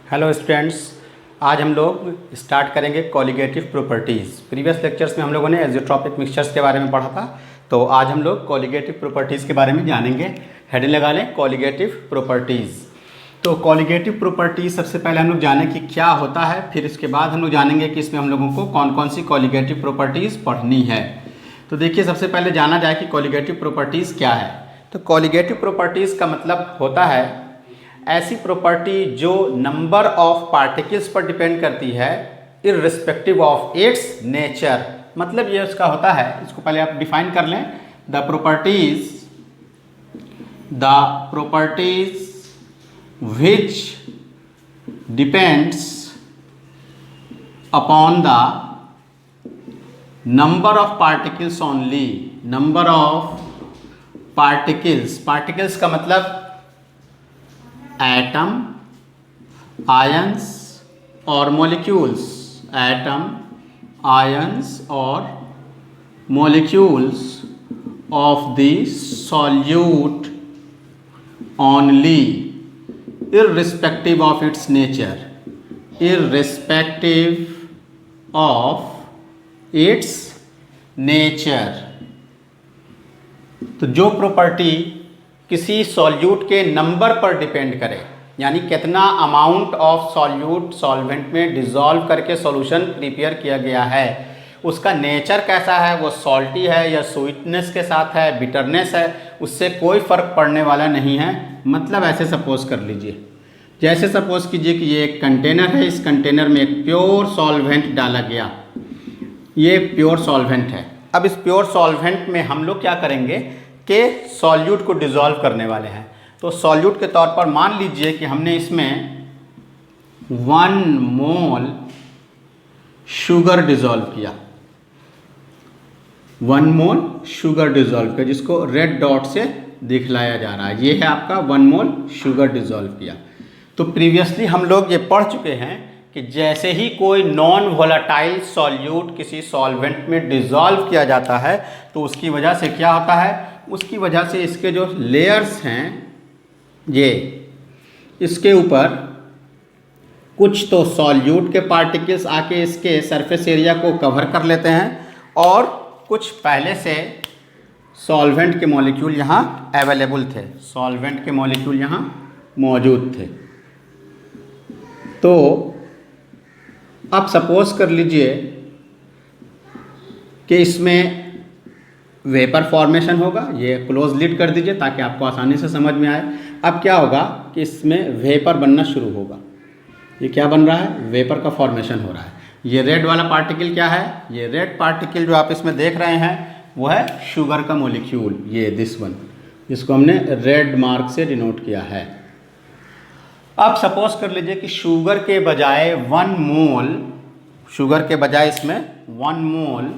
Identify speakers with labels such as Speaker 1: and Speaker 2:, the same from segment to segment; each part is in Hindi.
Speaker 1: हेलो स्टूडेंट्स, आज हम लोग स्टार्ट करेंगे कॉलिगेटिव प्रॉपर्टीज़। प्रीवियस लेक्चर्स में हम लोगों ने एज़ोट्रॉपिक मिक्सचर्स के बारे में पढ़ा था, तो आज हम लोग कॉलिगेटिव प्रॉपर्टीज़ के बारे में जानेंगे। हेडिंग लगा लें कॉलिगेटिव प्रॉपर्टीज़। तो कॉलिगेटिव प्रॉपर्टीज़ सबसे पहले हम लोग जानें कि क्या होता है, फिर इसके बाद हम लोग जानेंगे कि इसमें हम लोगों को कौन कौन सी कॉलिगेटिव प्रॉपर्टीज़ पढ़नी है। तो देखिए, सबसे पहले जाना जाए कि कॉलिगेटिव प्रॉपर्टीज़ क्या है। तो कॉलिगेटिव प्रॉपर्टीज़ का मतलब होता है ऐसी प्रॉपर्टी जो नंबर ऑफ पार्टिकल्स पर डिपेंड करती है इररिस्पेक्टिव ऑफ इट्स नेचर। मतलब ये उसका होता है, इसको पहले आप डिफाइन कर लें। The properties which depends upon the number of particles only. Number of particles का मतलब एटम, आयंस और मॉलिक्यूल्स। एटम, आयंस और molecules of the solute only irrespective of its nature. Irrespective of its nature. तो जो प्रॉपर्टी किसी सॉल्यूट के नंबर पर डिपेंड करे, यानी कितना अमाउंट ऑफ सॉल्यूट सॉल्वेंट में डिज़ोल्व करके सॉल्यूशन प्रिपेयर किया गया है, उसका नेचर कैसा है, वो सॉल्टी है या स्वीटनेस के साथ है, बिटरनेस है, उससे कोई फ़र्क पड़ने वाला नहीं है। मतलब ऐसे सपोज कर लीजिए, जैसे सपोज कीजिए कि ये एक कंटेनर है, इस कंटेनर में एक प्योर सॉल्वेंट डाला गया। ये प्योर सॉल्वेंट है। अब इस प्योर सॉल्वेंट में हम लोग क्या करेंगे कि सॉल्यूट को डिज़ोल्व करने वाले हैं। तो सॉल्यूट के तौर पर मान लीजिए कि हमने इसमें 1 मोल शुगर डिज़ोल्व किया। 1 मोल शुगर डिज़ोल्व किया, जिसको रेड डॉट से दिखलाया जा रहा है। ये है आपका 1 मोल शुगर डिज़ोल्व किया। तो प्रीवियसली हम लोग ये पढ़ चुके हैं कि जैसे ही कोई नॉन वोलेटाइल सॉल्यूट किसी सॉल्वेंट में डिज़ोल्व किया जाता है, तो उसकी वजह से क्या होता है, उसकी वजह से इसके जो लेयर्स हैं, ये इसके ऊपर कुछ तो सॉल्यूट के पार्टिकल्स आके इसके सरफेस एरिया को कवर कर लेते हैं, और कुछ पहले से सॉल्वेंट के मॉलिक्यूल यहाँ अवेलेबल थे, सॉल्वेंट के मॉलिक्यूल यहाँ मौजूद थे। तो अब सपोज कर लीजिए कि इसमें वेपर फॉर्मेशन होगा। ये क्लोज लिड कर दीजिए ताकि आपको आसानी से समझ में आए। अब क्या होगा कि इसमें वेपर बनना शुरू होगा। ये क्या बन रहा है, वेपर का फॉर्मेशन हो रहा है। ये रेड वाला पार्टिकल क्या है, ये रेड पार्टिकल जो आप इसमें देख रहे हैं वो है शुगर का मॉलिक्यूल, ये दिस वन, जिसको हमने रेड मार्क से डिनोट किया है। अब सपोज कर लीजिए कि शुगर के बजाय 1 मोल, शुगर के बजाय इसमें 1 मोल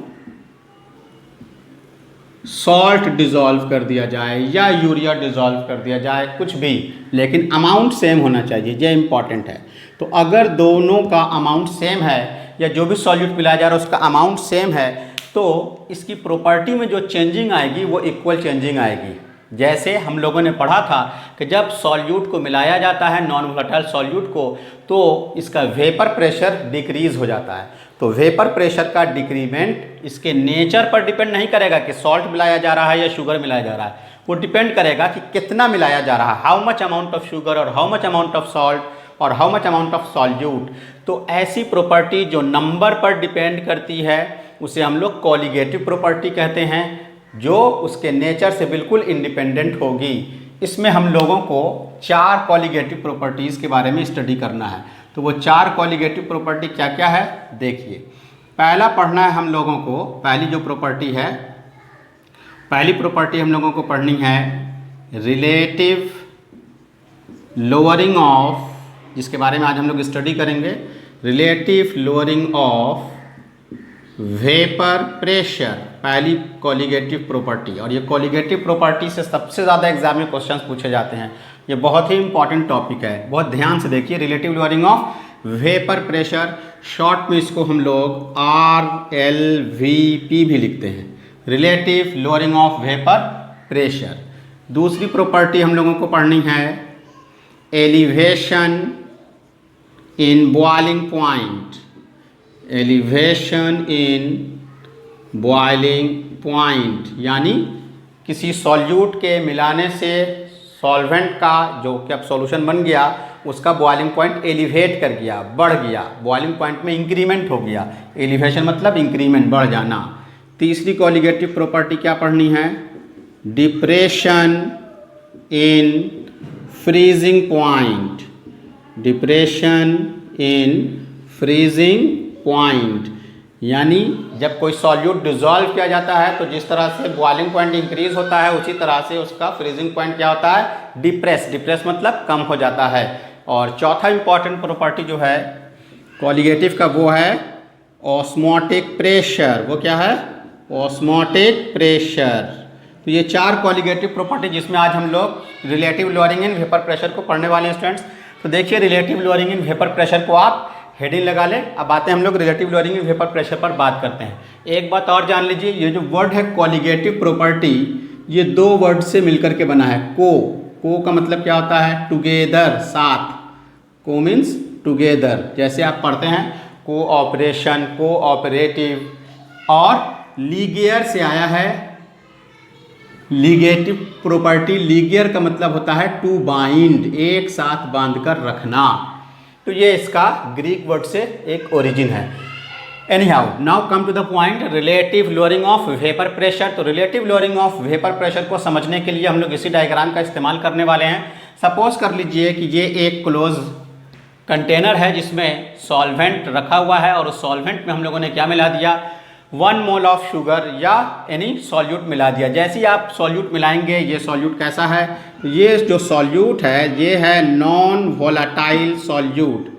Speaker 1: सॉल्ट डिज़ोल्व कर दिया जाए या यूरिया डिज़ोल्व कर दिया जाए, कुछ भी, लेकिन अमाउंट सेम होना चाहिए, ये इंपॉर्टेंट है। तो अगर दोनों का अमाउंट सेम है या जो भी सॉल्यूट मिलाया जा रहा है उसका अमाउंट सेम है, तो इसकी प्रॉपर्टी में जो चेंजिंग आएगी वो इक्वल चेंजिंग आएगी। जैसे हम लोगों ने पढ़ा था कि जब सॉल्यूट को मिलाया जाता है, नॉन वोलेटाइल सॉल्यूट को, तो इसका वेपर प्रेशर डिक्रीज़ हो जाता है। तो वेपर प्रेशर का डिक्रीमेंट इसके नेचर पर डिपेंड नहीं करेगा कि सॉल्ट मिलाया जा रहा है या शुगर मिलाया जा रहा है, वो डिपेंड करेगा कि कितना मिलाया जा रहा है, how much amount of sugar और how much amount of salt और how much amount of solute. तो ऐसी प्रॉपर्टी जो नंबर पर डिपेंड करती है उसे हम लोग कॉलिगेटिव प्रॉपर्टी कहते हैं, जो उसके नेचर से बिल्कुल इंडिपेंडेंट होगी। इसमें हम लोगों को 4 कॉलिगेटिव प्रॉपर्टीज़ के बारे में स्टडी करना है। तो वो 4 कॉलिगेटिव प्रॉपर्टी क्या क्या है, देखिए। पहला पढ़ना है हम लोगों को, पहली जो प्रॉपर्टी है, पहली प्रॉपर्टी हम लोगों को पढ़नी है रिलेटिव लोअरिंग ऑफ, जिसके बारे में आज हम लोग स्टडी करेंगे। Relative lowering of vapour pressure, पहली कॉलिगेटिव प्रॉपर्टी। और ये कॉलिगेटिव प्रॉपर्टी से सबसे ज़्यादा एग्जाम में क्वेश्चंस पूछे जाते हैं। ये बहुत ही इंपॉर्टेंट टॉपिक है, बहुत ध्यान से देखिए। Relative lowering of vapour pressure, short में इसको हम लोग RLVP भी लिखते हैं, relative lowering of vapour pressure. दूसरी प्रॉपर्टी हम लोगों को पढ़नी है elevation in boiling point, elevation in boiling point, यानी किसी सॉल्यूट के मिलाने से सॉल्वेंट का जो कि अब सॉल्यूशन बन गया उसका बॉइलिंग पॉइंट एलिवेट कर गया, बढ़ गया, बॉइलिंग पॉइंट में इंक्रीमेंट हो गया। एलिवेशन मतलब इंक्रीमेंट, बढ़ जाना। तीसरी कॉलिगेटिव प्रॉपर्टी क्या पढ़नी है? Depression in freezing point, depression in freezing point, यानी जब कोई सॉल्यूट डिसॉल्व किया जाता है तो जिस तरह से बॉइलिंग पॉइंट इंक्रीज होता है उसी तरह से उसका फ्रीजिंग पॉइंट क्या होता है? डिप्रेस। डिप्रेस मतलब कम हो जाता है। और चौथा इंपॉर्टेंट प्रॉपर्टी जो है कॉलिगेटिव का वो है ऑस्मोटिक प्रेशर। वो क्या है? Osmotic pressure. तो ये चार कॉलिगेटिव प्रॉपर्टी जिसमें आज हम लोग relative lowering in vapour pressure को पढ़ने वाले हैं स्टूडेंट्स। तो देखिए relative lowering in vapour pressure को आप हेडिंग लगा लें। अब आते हैं हम लोग relative lowering in vapour pressure पर बात करते हैं। एक बात और जान लीजिए, ये जो वर्ड है कॉलिगेटिव प्रॉपर्टी, ये दो वर्ड से मिलकर के बना है। को का मतलब क्या होता है? टुगेदर, साथ। को मीन्स टुगेदर। जैसे आप पढ़ते हैं कोऑपरेशन, कोऑपरेटिव, और लीगियर से आया है लीगेटिव प्रॉपर्टी। लीगियर का मतलब होता है टू बाइंड, एक साथ बांधकर रखना। तो ये इसका ग्रीक वर्ड से एक ओरिजिन है। Anyhow now come to the point, relative lowering of vapour pressure. तो relative lowering of vapour pressure को समझने के लिए हम लोग इसी डायग्राम का इस्तेमाल करने वाले हैं। सपोज कर लीजिए कि ये एक क्लोज कंटेनर है जिसमें सॉल्वेंट रखा हुआ है और उस सॉल्वेंट में हम लोगों ने क्या मिला दिया? 1 मोल ऑफ शुगर या एनी सॉल्यूट मिला दिया। जैसे ही आप सॉल्यूट मिलाएंगे, ये सॉल्यूट कैसा है? ये जो सॉल्यूट है ये है नॉन वोलाटाइल सॉल्यूट।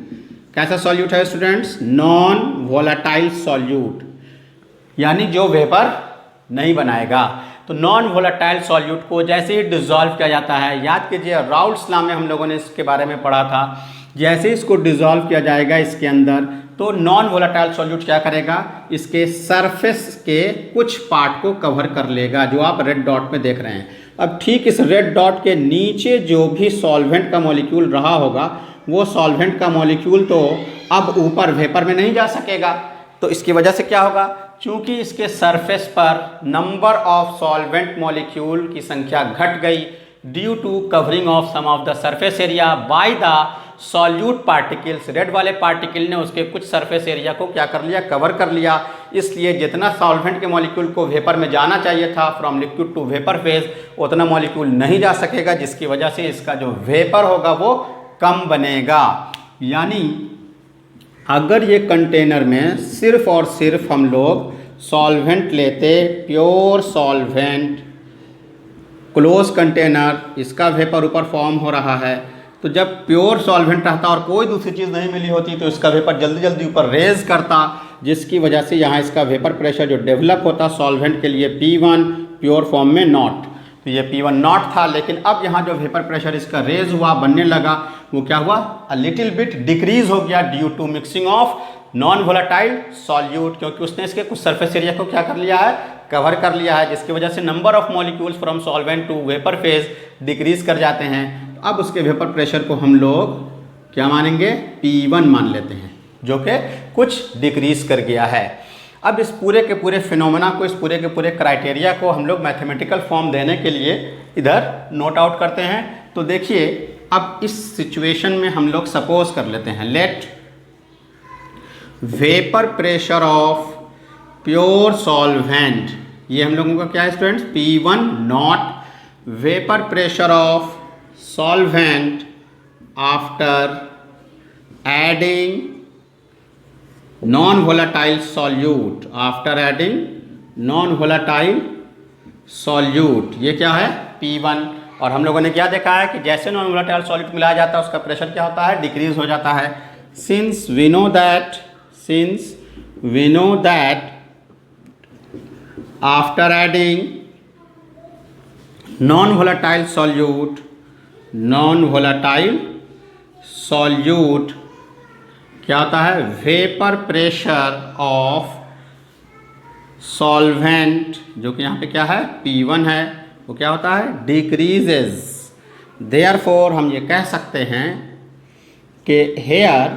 Speaker 1: कैसा सॉल्यूट है स्टूडेंट्स? नॉन वोलाटाइल सॉल्यूट, यानी जो वेपर नहीं बनाएगा। तो नॉन वोलाटाइल सॉल्यूट को जैसे ही डिसॉल्व किया जाता है, याद कीजिए राउल्ट्स लॉ में हम लोगों ने इसके बारे में पढ़ा था, जैसे इसको डिसॉल्व किया जाएगा इसके अंदर तो नॉन वोलाटाइल सॉल्यूट क्या करेगा? इसके सरफेस के कुछ पार्ट को कवर कर लेगा, जो आप रेड डॉट में देख रहे हैं। अब ठीक इस रेड डॉट के नीचे जो भी सॉल्वेंट का मॉलिक्यूल रहा होगा, वो सॉल्वेंट का मॉलिक्यूल तो अब ऊपर वेपर में नहीं जा सकेगा। तो इसकी वजह से क्या होगा? चूंकि इसके सरफेस पर नंबर ऑफ सॉल्वेंट मॉलिक्यूल की संख्या घट गई due to covering of some of the surface area by the solute particles. Red वाले पार्टिकल ने उसके कुछ सरफेस एरिया को क्या कर लिया? कवर कर लिया। इसलिए जितना सॉल्वेंट के मॉलिक्यूल को वेपर में जाना चाहिए था from liquid to vapour phase, उतना मॉलिक्यूल नहीं जा सकेगा, जिसकी वजह से इसका जो वेपर होगा वो कम बनेगा। यानी अगर ये कंटेनर में सिर्फ और सिर्फ हम लोग सॉल्वेंट लेते, प्योर सॉल्वेंट, क्लोज कंटेनर, इसका वेपर ऊपर फॉर्म हो रहा है, तो जब प्योर सॉल्वेंट रहता और कोई दूसरी चीज़ नहीं मिली होती तो इसका वेपर जल्दी जल्दी ऊपर रेज करता, जिसकी वजह से यहाँ इसका वेपर प्रेशर जो डेवलप होता सॉल्वेंट के लिए P1, प्योर फॉर्म में नॉट। तो ये P1 नॉट था, लेकिन अब यहाँ जो वेपर प्रेशर इसका रेज हुआ, बनने लगा, वो क्या हुआ? अ लिटिल बिट डिक्रीज हो गया due to mixing of non volatile solute, क्योंकि उसने इसके कुछ सरफेस एरिया को क्या कर लिया है? कवर कर लिया है, जिसकी वजह से number of molecules from solvent to vapour phase decrease कर जाते हैं। अब उसके वेपर प्रेशर को हम लोग क्या मानेंगे? P1 मान लेते हैं, जो कि कुछ डिक्रीज कर गया है। अब इस पूरे के पूरे फिनोमेना को, इस पूरे के पूरे क्राइटेरिया को हम लोग मैथमेटिकल फॉर्म देने के लिए इधर नोट आउट करते हैं। तो देखिए अब इस सिचुएशन में हम लोग सपोज कर लेते हैं, let vapour pressure of pure solvent, ये हम लोगों का क्या है students? P1 naught, vapour pressure of solvent after adding non-volatile solute, after adding non-volatile solute, ये क्या है? P1। और हम लोगों ने क्या देखा है कि जैसे नॉन वोलेटाइल सॉल्यूट मिलाया जाता है उसका प्रेशर क्या होता है? डिक्रीज हो जाता है। since we know that after adding non-volatile solute क्या होता है? वेपर प्रेशर ऑफ सॉल्वेंट, जो कि यहाँ पे क्या है? P1 है, वो क्या होता है? डिक्रीजेज। देयरफॉर हम ये कह सकते हैं कि हेयर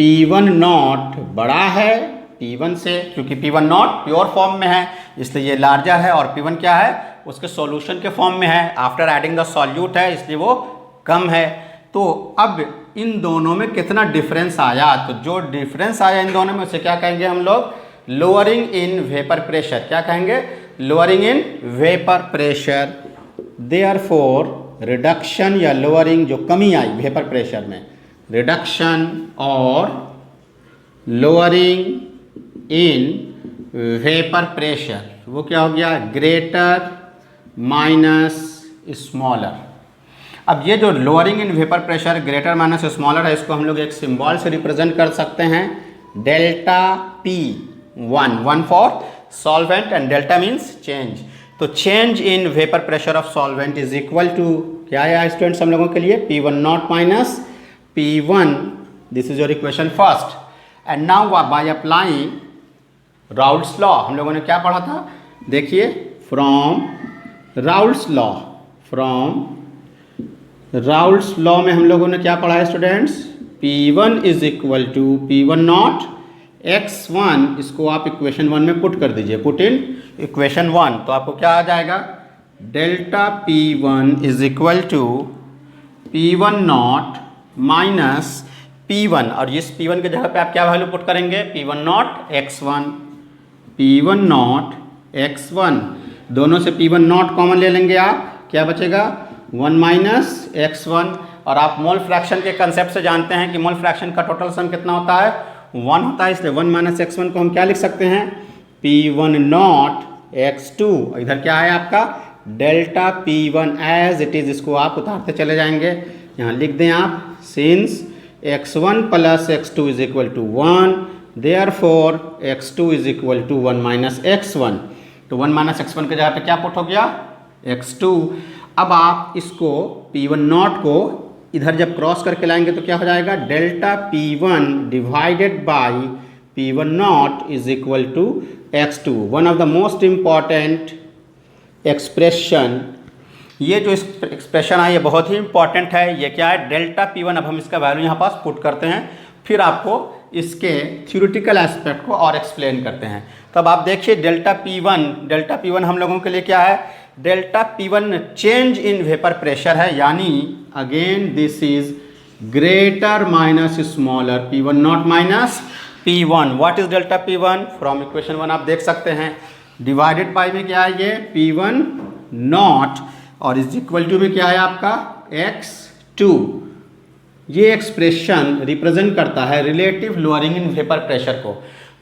Speaker 1: P1 नॉट बड़ा है P1 से, क्योंकि P1 नॉट प्योर फॉर्म में है इसलिए ये लार्जर है, और P1 क्या है उसके सॉल्यूशन के फॉर्म में है, आफ्टर एडिंग द सॉल्यूट है इसलिए वो कम है। तो अब इन दोनों में कितना डिफरेंस आया, तो जो डिफरेंस आया इन दोनों में उसे क्या कहेंगे हम लोग, लोअरिंग इन वेपर प्रेशर। क्या कहेंगे, lowering in vapour pressure. Therefore reduction या लोअरिंग, जो कमी आई वेपर प्रेशर में, रिडक्शन और लोअरिंग इन वेपर प्रेशर, वो क्या हो गया, ग्रेटर माइनस स्मॉलर। अब ये जो lowering in vapour pressure greater minus smaller है, इसको हम लोग एक सिंबल से रिप्रेजेंट कर सकते हैं, delta P1, 1 for solvent and delta means change. तो change in vapour pressure of solvent is equal to क्या है स्टूडेंट्स हम लोगों के लिए, P1 not minus P1, this is your equation first. And now by applying Raoult's law, हम लोगों ने क्या पढ़ा था, देखिए फ्रॉम राउल्ट्स लॉ में हम लोगों ने क्या पढ़ा है students, P1 is equal to P1 not x1, इसको आप इक्वेशन 1 में पुट कर दीजिए, पुट इन इक्वेशन 1, तो आपको क्या आ जाएगा, delta P1 is equal to P1 not minus P1, और इस P1 के जगह पे आप क्या वैल्यू पुट करेंगे, P1 नॉट x1, दोनों से P1 नॉट कॉमन ले लेंगे आप, क्या बचेगा 1 माइनस x1, और आप मोल फ्रैक्शन के कंसेप्ट से जानते हैं कि मोल फ्रैक्शन का टोटल सम कितना होता है, 1 होता है, इसलिए 1 माइनस x1 को हम क्या लिख सकते हैं, P1 नॉट x2, इधर क्या है आपका delta P1 as it is, इसको आप उतारते चले जाएंगे, यहाँ लिख दें आप, since x1 plus x2 is equal to 1, therefore x2 is equal to 1 minus x1, तो 1 माइनस x1 के जगह पे क्या पुट हो गया, x2। अब आप इसको P1 नॉट को इधर जब क्रॉस करके लाएंगे तो क्या हो जाएगा, delta P1 divided by P1 not is equal to x2, one of the most important expression. ये जो एक्सप्रेशन है ये बहुत ही इंपॉर्टेंट है, ये क्या है, डेल्टा P1। अब हम इसका वैल्यू यहाँ पास पुट करते हैं, फिर आपको इसके थ्योरेटिकल एस्पेक्ट को और एक्सप्लेन करते हैं। तब आप देखिए डेल्टा P1 हम लोगों के लिए क्या है, delta P1 change in vapour pressure है, यानी again this is greater minus smaller, P1 not minus P1। What is delta P1, from equation 1 आप देख सकते हैं, डिवाइडेड बाई में क्या है ये P1 नॉट, और इज इक्वल टू में क्या है आपका x2। ये एक्सप्रेशन रिप्रेजेंट करता है relative lowering in vapour pressure को,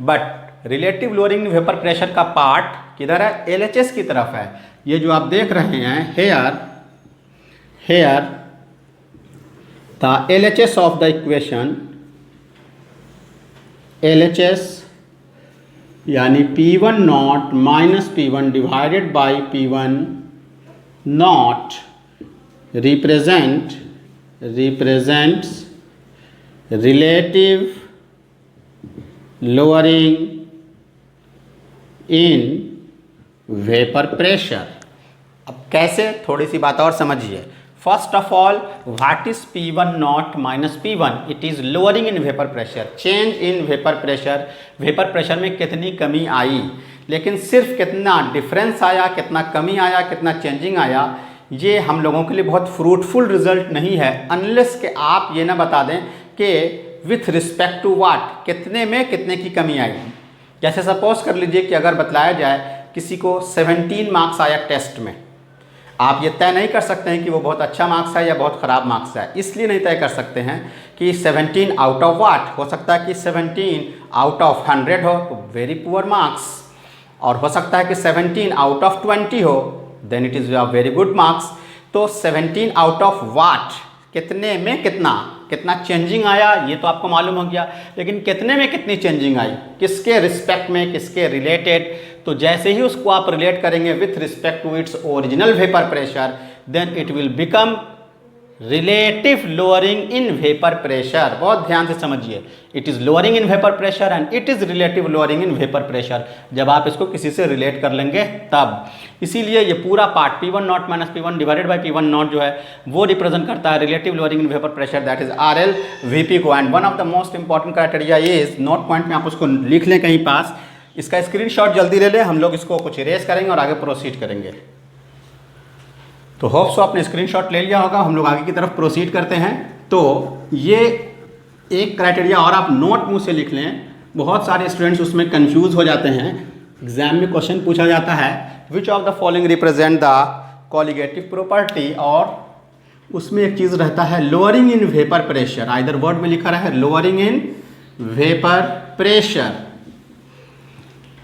Speaker 1: but relative lowering in vapour pressure का पार्ट किधर है, LHS की तरफ है। ये जो आप देख रहे हैं here the LHS of the equation, LHS यानी P1 not minus P1 divided by P1 naught represents relative lowering in vapor pressure। अब कैसे, थोड़ी सी बात और समझिए। First of all, what is P1 not minus P1, it is lowering in vapour pressure, change in vapour pressure, vapour pressure में कितनी कमी आई, लेकिन सिर्फ कितना डिफरेंस आया, कितना कमी आया, कितना चेंजिंग आया, ये हम लोगों के लिए बहुत फ्रूटफुल रिजल्ट नहीं है, अनलेस कि आप ये ना बता दें कि विथ रिस्पेक्ट टू व्हाट, कितने में कितने की कमी आई। जैसे सपोज कर लीजिए कि अगर बतलाया जाए किसी को 17 मार्क्स आया टेस्ट में, आप ये तय नहीं कर सकते हैं कि वो बहुत अच्छा मार्क्स है या बहुत ख़राब मार्क्स है, इसलिए नहीं तय कर सकते हैं कि 17 आउट ऑफ व्हाट, हो सकता है कि 17 आउट ऑफ 100 हो तो वेरी पुअर मार्क्स, और हो सकता है कि 17 आउट ऑफ 20 हो then it is a very good marks. तो 17 आउट ऑफ व्हाट, कितने में कितना चेंजिंग आया ये तो आपको मालूम हो गया, लेकिन कितने में कितनी चेंजिंग आई, किसके रिस्पेक्ट में, किसके रिलेटेड। तो जैसे ही उसको आप रिलेट करेंगे with respect to its original vapour pressure, then it will become relative lowering in vapour pressure. बहुत ध्यान से समझिए, it is lowering in vapour pressure and it is relative lowering in vapour pressure, जब आप इसको किसी से रिलेट कर लेंगे तब। इसीलिए ये पूरा part P1 not minus P1 divided by P1 not जो है वो रिप्रेजेंट करता है relative lowering in vapour pressure, that is RL VP को। And one of the most important criteria is, note point में आप उसको लिख लें कहीं पास, इसका स्क्रीनशॉट जल्दी ले लें, हम लोग इसको कुछ इरेज करेंगे और आगे प्रोसीड करेंगे। तो होप सो आपने स्क्रीनशॉट ले लिया होगा, हम लोग आगे की तरफ प्रोसीड करते हैं। तो ये एक क्राइटेरिया और आप नोट मुँह से लिख लें, बहुत सारे स्टूडेंट्स उसमें कंफ्यूज हो जाते हैं। एग्जाम में क्वेश्चन पूछा जाता है which of the following represent the colligative property, और उसमें एक चीज़ रहता है lowering in vapour pressure, either word में लिखा रहा है लोअरिंग इन वेपर प्रेशर,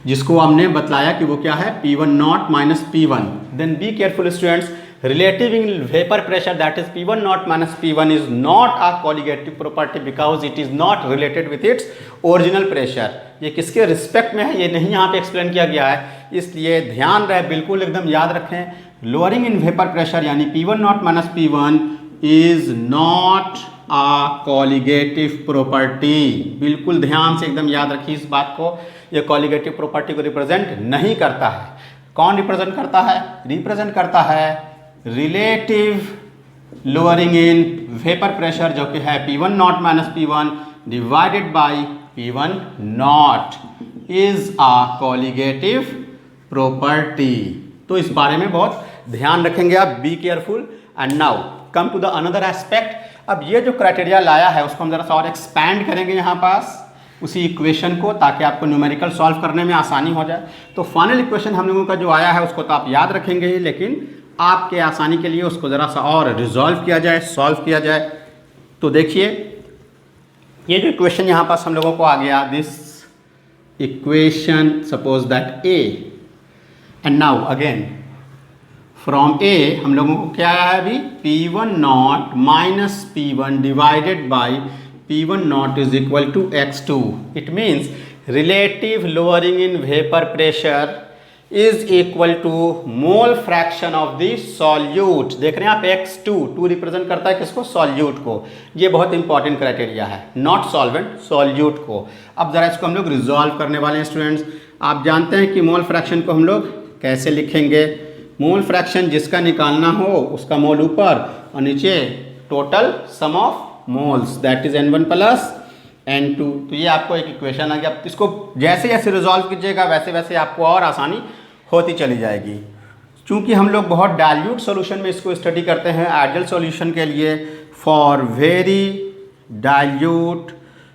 Speaker 1: जिसको हमने बतलाया कि वो क्या है P1 not minus P1। Then be careful students, relative in vapor pressure, that is P1 naught minus P1 is not a colligative property because it is not related with its original pressure। ये किसके रिस्पेक्ट में है ये नहीं यहाँ पे एक्सप्लेन किया गया है, इसलिए ध्यान रहे, बिल्कुल एकदम याद रखें, लोअरिंग इन वेपर प्रेशर यानी P1 not minus P1 is not a colligative property. बिल्कुल ध्यान से एकदम याद रखिए इस बात को, ये कॉलिगेटिव प्रॉपर्टी को रिप्रेजेंट नहीं करता है। कौन रिप्रेजेंट करता है? रिप्रेजेंट करता है relative lowering in vapour pressure, जो कि है P1 not minus P1 divided by P1 not is a colligative property. तो इस बारे में बहुत ध्यान रखेंगे आप, be careful. And now come to the another aspect. अब ये जो क्राइटेरिया लाया है उसको हम जरा सा और एक्सपैंड करेंगे यहाँ पास उसी इक्वेशन को, ताकि आपको न्यूमेरिकल सॉल्व करने में आसानी हो जाए। तो फाइनल इक्वेशन हम लोगों का जो आया है उसको तो आप याद रखेंगे ही, लेकिन आपके आसानी के लिए उसको ज़रा सा और रिजॉल्व किया जाए, सॉल्व किया जाए। तो देखिए ये जो इक्वेशन यहाँ पास हम लोगों को आ गया, this equation suppose that A, and now again from A हम लोगों को क्या आया है अभी, P1 not minus P1 divided by P1 not is equal to x2। It means relative lowering in vapour pressure is equal to mole fraction of the solute. देख रहे हैं आप x2, 2 रिप्रेजेंट करता है किसको? सॉल्यूट को। ये बहुत इंपॉर्टेंट क्राइटेरिया है, नॉट सॉल्वेंट, सॉल्यूट को। अब जरा इसको हम लोग रिजॉल्व करने वाले हैं स्टूडेंट्स। आप जानते हैं कि मोल फ्रैक्शन को हम लोग कैसे लिखेंगे? मोल फ्रैक्शन जिसका निकालना हो उसका मोल ऊपर और नीचे total sum of moles, that is N1 plus N2। तो ये आपको एक इक्वेशन आ गया। अब इसको जैसे जैसे रिजॉल्व कीजिएगा वैसे वैसे आपको और आसानी होती चली जाएगी। चूँकि हम लोग बहुत डाइल्यूट सॉल्यूशन में इसको स्टडी करते हैं, आइडियल सॉल्यूशन के लिए फॉर वेरी डाइल्यूट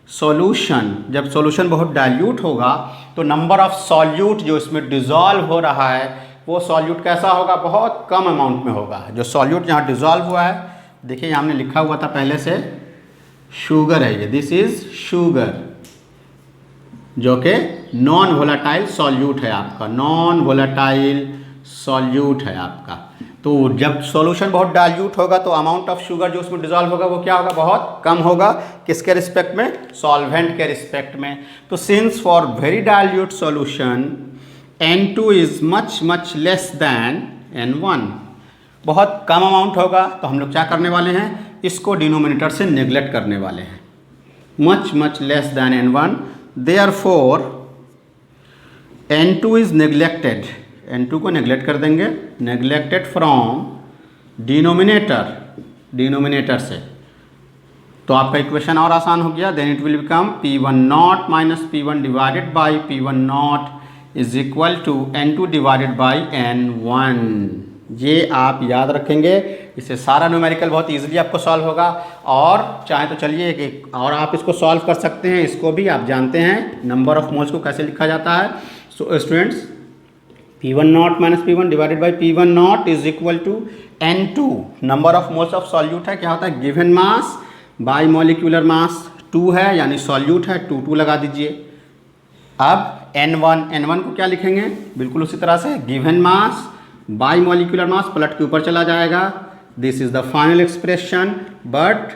Speaker 1: सॉल्यूशन, जब सॉल्यूशन बहुत डाइल्यूट होगा तो नंबर ऑफ सॉल्यूट जो इसमें डिज़ोल्व हो रहा है वो सॉल्यूट कैसा होगा? बहुत कम अमाउंट में होगा। जो सॉल्यूट यहाँ डिज़ोल्व हुआ है, देखिए हमने लिखा हुआ था पहले से, शुगर है ये, दिस इज शुगर, जो कि नॉन वोलेटाइल सॉल्यूट है आपका, नॉन वोलेटाइल सॉल्यूट है आपका। तो जब सॉल्यूशन बहुत डाइल्यूट होगा तो अमाउंट ऑफ शुगर जो उसमें डिजॉल्व होगा वो क्या होगा? बहुत कम होगा। किसके रिस्पेक्ट में? सॉल्वेंट के रिस्पेक्ट में। तो since for very dilute solution N2 is much much less than N1, बहुत कम अमाउंट होगा, तो हम लोग क्या करने वाले हैं? इसको डिनोमिनेटर से नेग्लेक्ट करने वाले हैं, much much less than N1। Therefore N2 is neglected, N2 को नेग्लेक्ट कर देंगे, नेग्लेक्टेड फ्रॉम डिनोमिनेटर, डिनोमिनेटर से। तो आपका इक्वेशन और आसान हो गया। Then it will become P1 not minus P1 divided by P1 not is equal to N2 divided by N1। ये आप याद रखेंगे, इससे सारा न्यूमेरिकल बहुत इजीली आपको सॉल्व होगा। और चाहे तो चलिए एक और आप इसको सॉल्व कर सकते हैं। इसको भी आप जानते हैं नंबर ऑफ मोल्स को कैसे लिखा जाता है। So students, P1 not minus P1 divided by P1 not is equal to N2, number of moles of solute है। क्या होता है? Given mass by molecular mass 2 है, यानी सॉल्यूट है, 2 लगा दीजिए। अब N1 को क्या लिखेंगे? बिल्कुल उसी तरह से, गिवन मास बाई मॉलिक्यूलर मास, पलट के ऊपर चला जाएगा। This is the final expression. But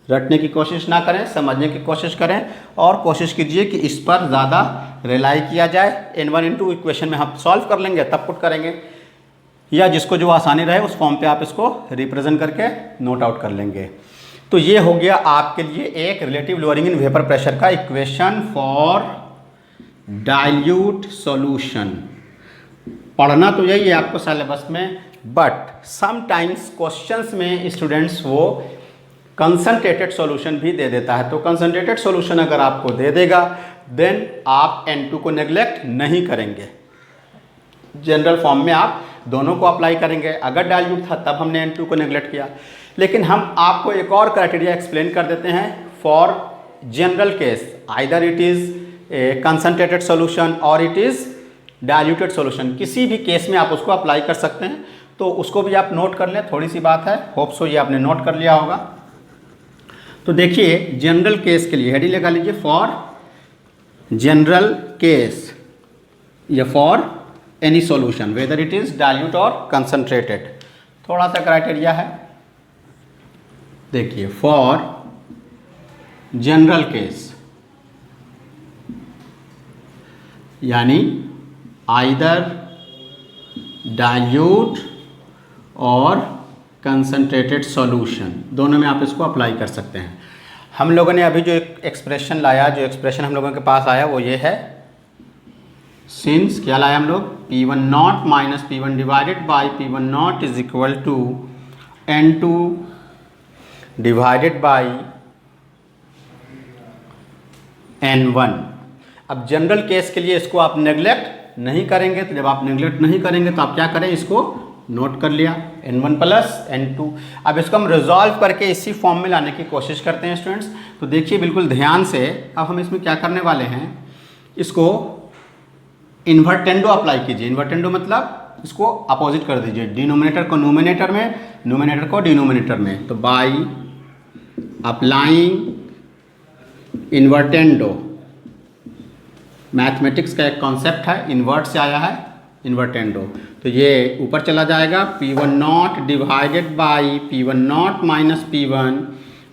Speaker 1: रटने की कोशिश ना करें, समझने की कोशिश करें और कोशिश कीजिए कि इस पर ज़्यादा रिलाई किया जाए। N1 इंटू इक्वेशन में हम सॉल्व कर लेंगे, तब पुट करेंगे। या जिसको जो आसानी रहे उस फॉर्म पे आप इसको रिप्रेजेंट करके नोट आउट कर लेंगे। तो ये हो गया आपके लिए एक relative lowering in vapour pressure का इक्वेशन फॉर डाइल्यूट सॉल्यूशन। पढ़ना तो यही है आपको सिलेबस में, बट समटाइम्स क्वेश्चंस में स्टूडेंट्स वो कंसंट्रेटेड सॉल्यूशन भी दे देता है। तो कंसंट्रेटेड सॉल्यूशन अगर आपको दे देगा देन आप N2 को नेग्लेक्ट नहीं करेंगे, जनरल फॉर्म में आप दोनों को अप्लाई करेंगे। अगर डाइल्यूट था तब हमने N2 को नेग्लेक्ट किया, लेकिन हम आपको एक और क्राइटेरिया एक्सप्लेन कर देते हैं for general case, either it is a concentrated solution और इट इज़ डाइल्यूटेड सॉल्यूशन। किसी भी केस में आप उसको अप्लाई कर सकते हैं, तो उसको भी आप नोट कर लें, थोड़ी सी बात है, होप सो ये आपने नोट कर लिया होगा। तो देखिए जनरल केस के लिए हेडिंग लगा लीजिए फॉर जनरल केस या for any solution whether it is dilute और कंसंट्रेटेड। थोड़ा सा क्राइटेरिया है, देखिए फॉर जनरल केस यानी आइदर डाइल्यूट और कंसंट्रेटेड सॉल्यूशन, दोनों में आप इसको अप्लाई कर सकते हैं। हम लोगों ने अभी जो एक्सप्रेशन लाया, जो एक्सप्रेशन हम लोगों के पास आया वो ये है, सिंस क्या लाया हम लोग, P1 not minus P1 divided by P1 not is equal to N2 divided by N1। अब जनरल केस के लिए इसको आप नेग्लेक्ट नहीं करेंगे, तो जब आप नेग्लेक्ट नहीं करेंगे तो आप क्या करें, इसको नोट कर लिया N1 प्लस N2। अब इसको हम रिजॉल्व करके इसी फॉर्म में लाने की कोशिश करते हैं स्टूडेंट्स। तो देखिए बिल्कुल ध्यान से, अब हम इसमें क्या करने वाले हैं, इसको इन्वर्टेंडो अप्लाई कीजिए। इन्वर्टेंडो मतलब इसको अपोजिट कर दीजिए, डिनोमिनेटर को नोमिनेटर में, नोमिनेटर को डिनोमिनेटर में। तो बाई अप्लाइंग इन्वर्टेंडो, मैथमेटिक्स का एक कॉन्सेप्ट है, इन्वर्ट से आया है इन्वर्टेंडो। तो ये ऊपर चला जाएगा P1 not divided by P1 not minus P1,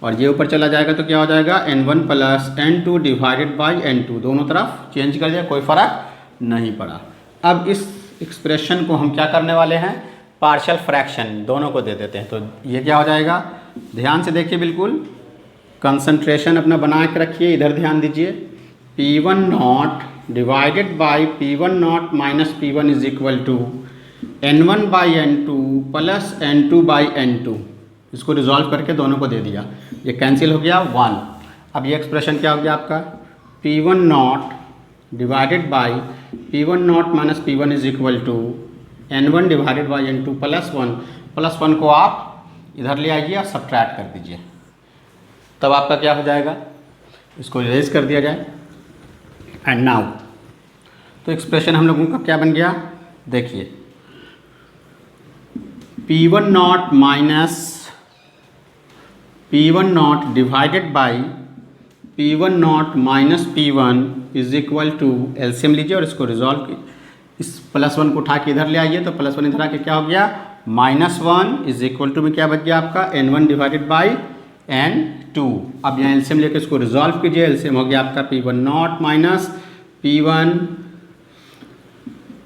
Speaker 1: और ये ऊपर चला जाएगा तो क्या हो जाएगा N1 plus N2 divided by N2। दोनों तरफ चेंज कर दिया, कोई फर्क नहीं पड़ा। अब इस एक्सप्रेशन को हम क्या करने वाले हैं, पार्शियल फ्रैक्शन दोनों को दे देते हैं। तो ये क्या हो जाएगा, ध्यान से देखिए, बिल्कुल कंसंट्रेशन अपना बना के रखिए, इधर ध्यान दीजिए। P1 not divided by P1 not minus P1 is equal to N1 by N2 plus N2 by N2। इसको रिजॉल्व करके दोनों को दे दिया, ये कैंसिल हो गया 1। अब ये एक्सप्रेशन क्या हो गया आपका, P1 not divided by P1 not minus P1 is equal to N1 divided by N2 plus 1। Plus 1 को आप इधर ले आइए और सब्ट्रैक्ट कर दीजिए, तब आपका क्या हो जाएगा, इसको इरेज कर दिया जाए। एंड नाउ तो एक्सप्रेशन हम लोगों का क्या बन गया, देखिए P1 not minus P1 not divided by P1 not minus P1 is equal to, LCM लीजिए और इसको रिजॉल्व, इस प्लस 1 को उठा के इधर ले आइए, तो प्लस 1 इधर आके क्या हो गया, -1 इज इक्वल टू में क्या बच गया आपका N1 डिवाइडेड बाई N2। अब यहाँ एलसीएम लेके इसको रिजॉल्व कीजिए, एलसीएम हो गया आपका P1 not minus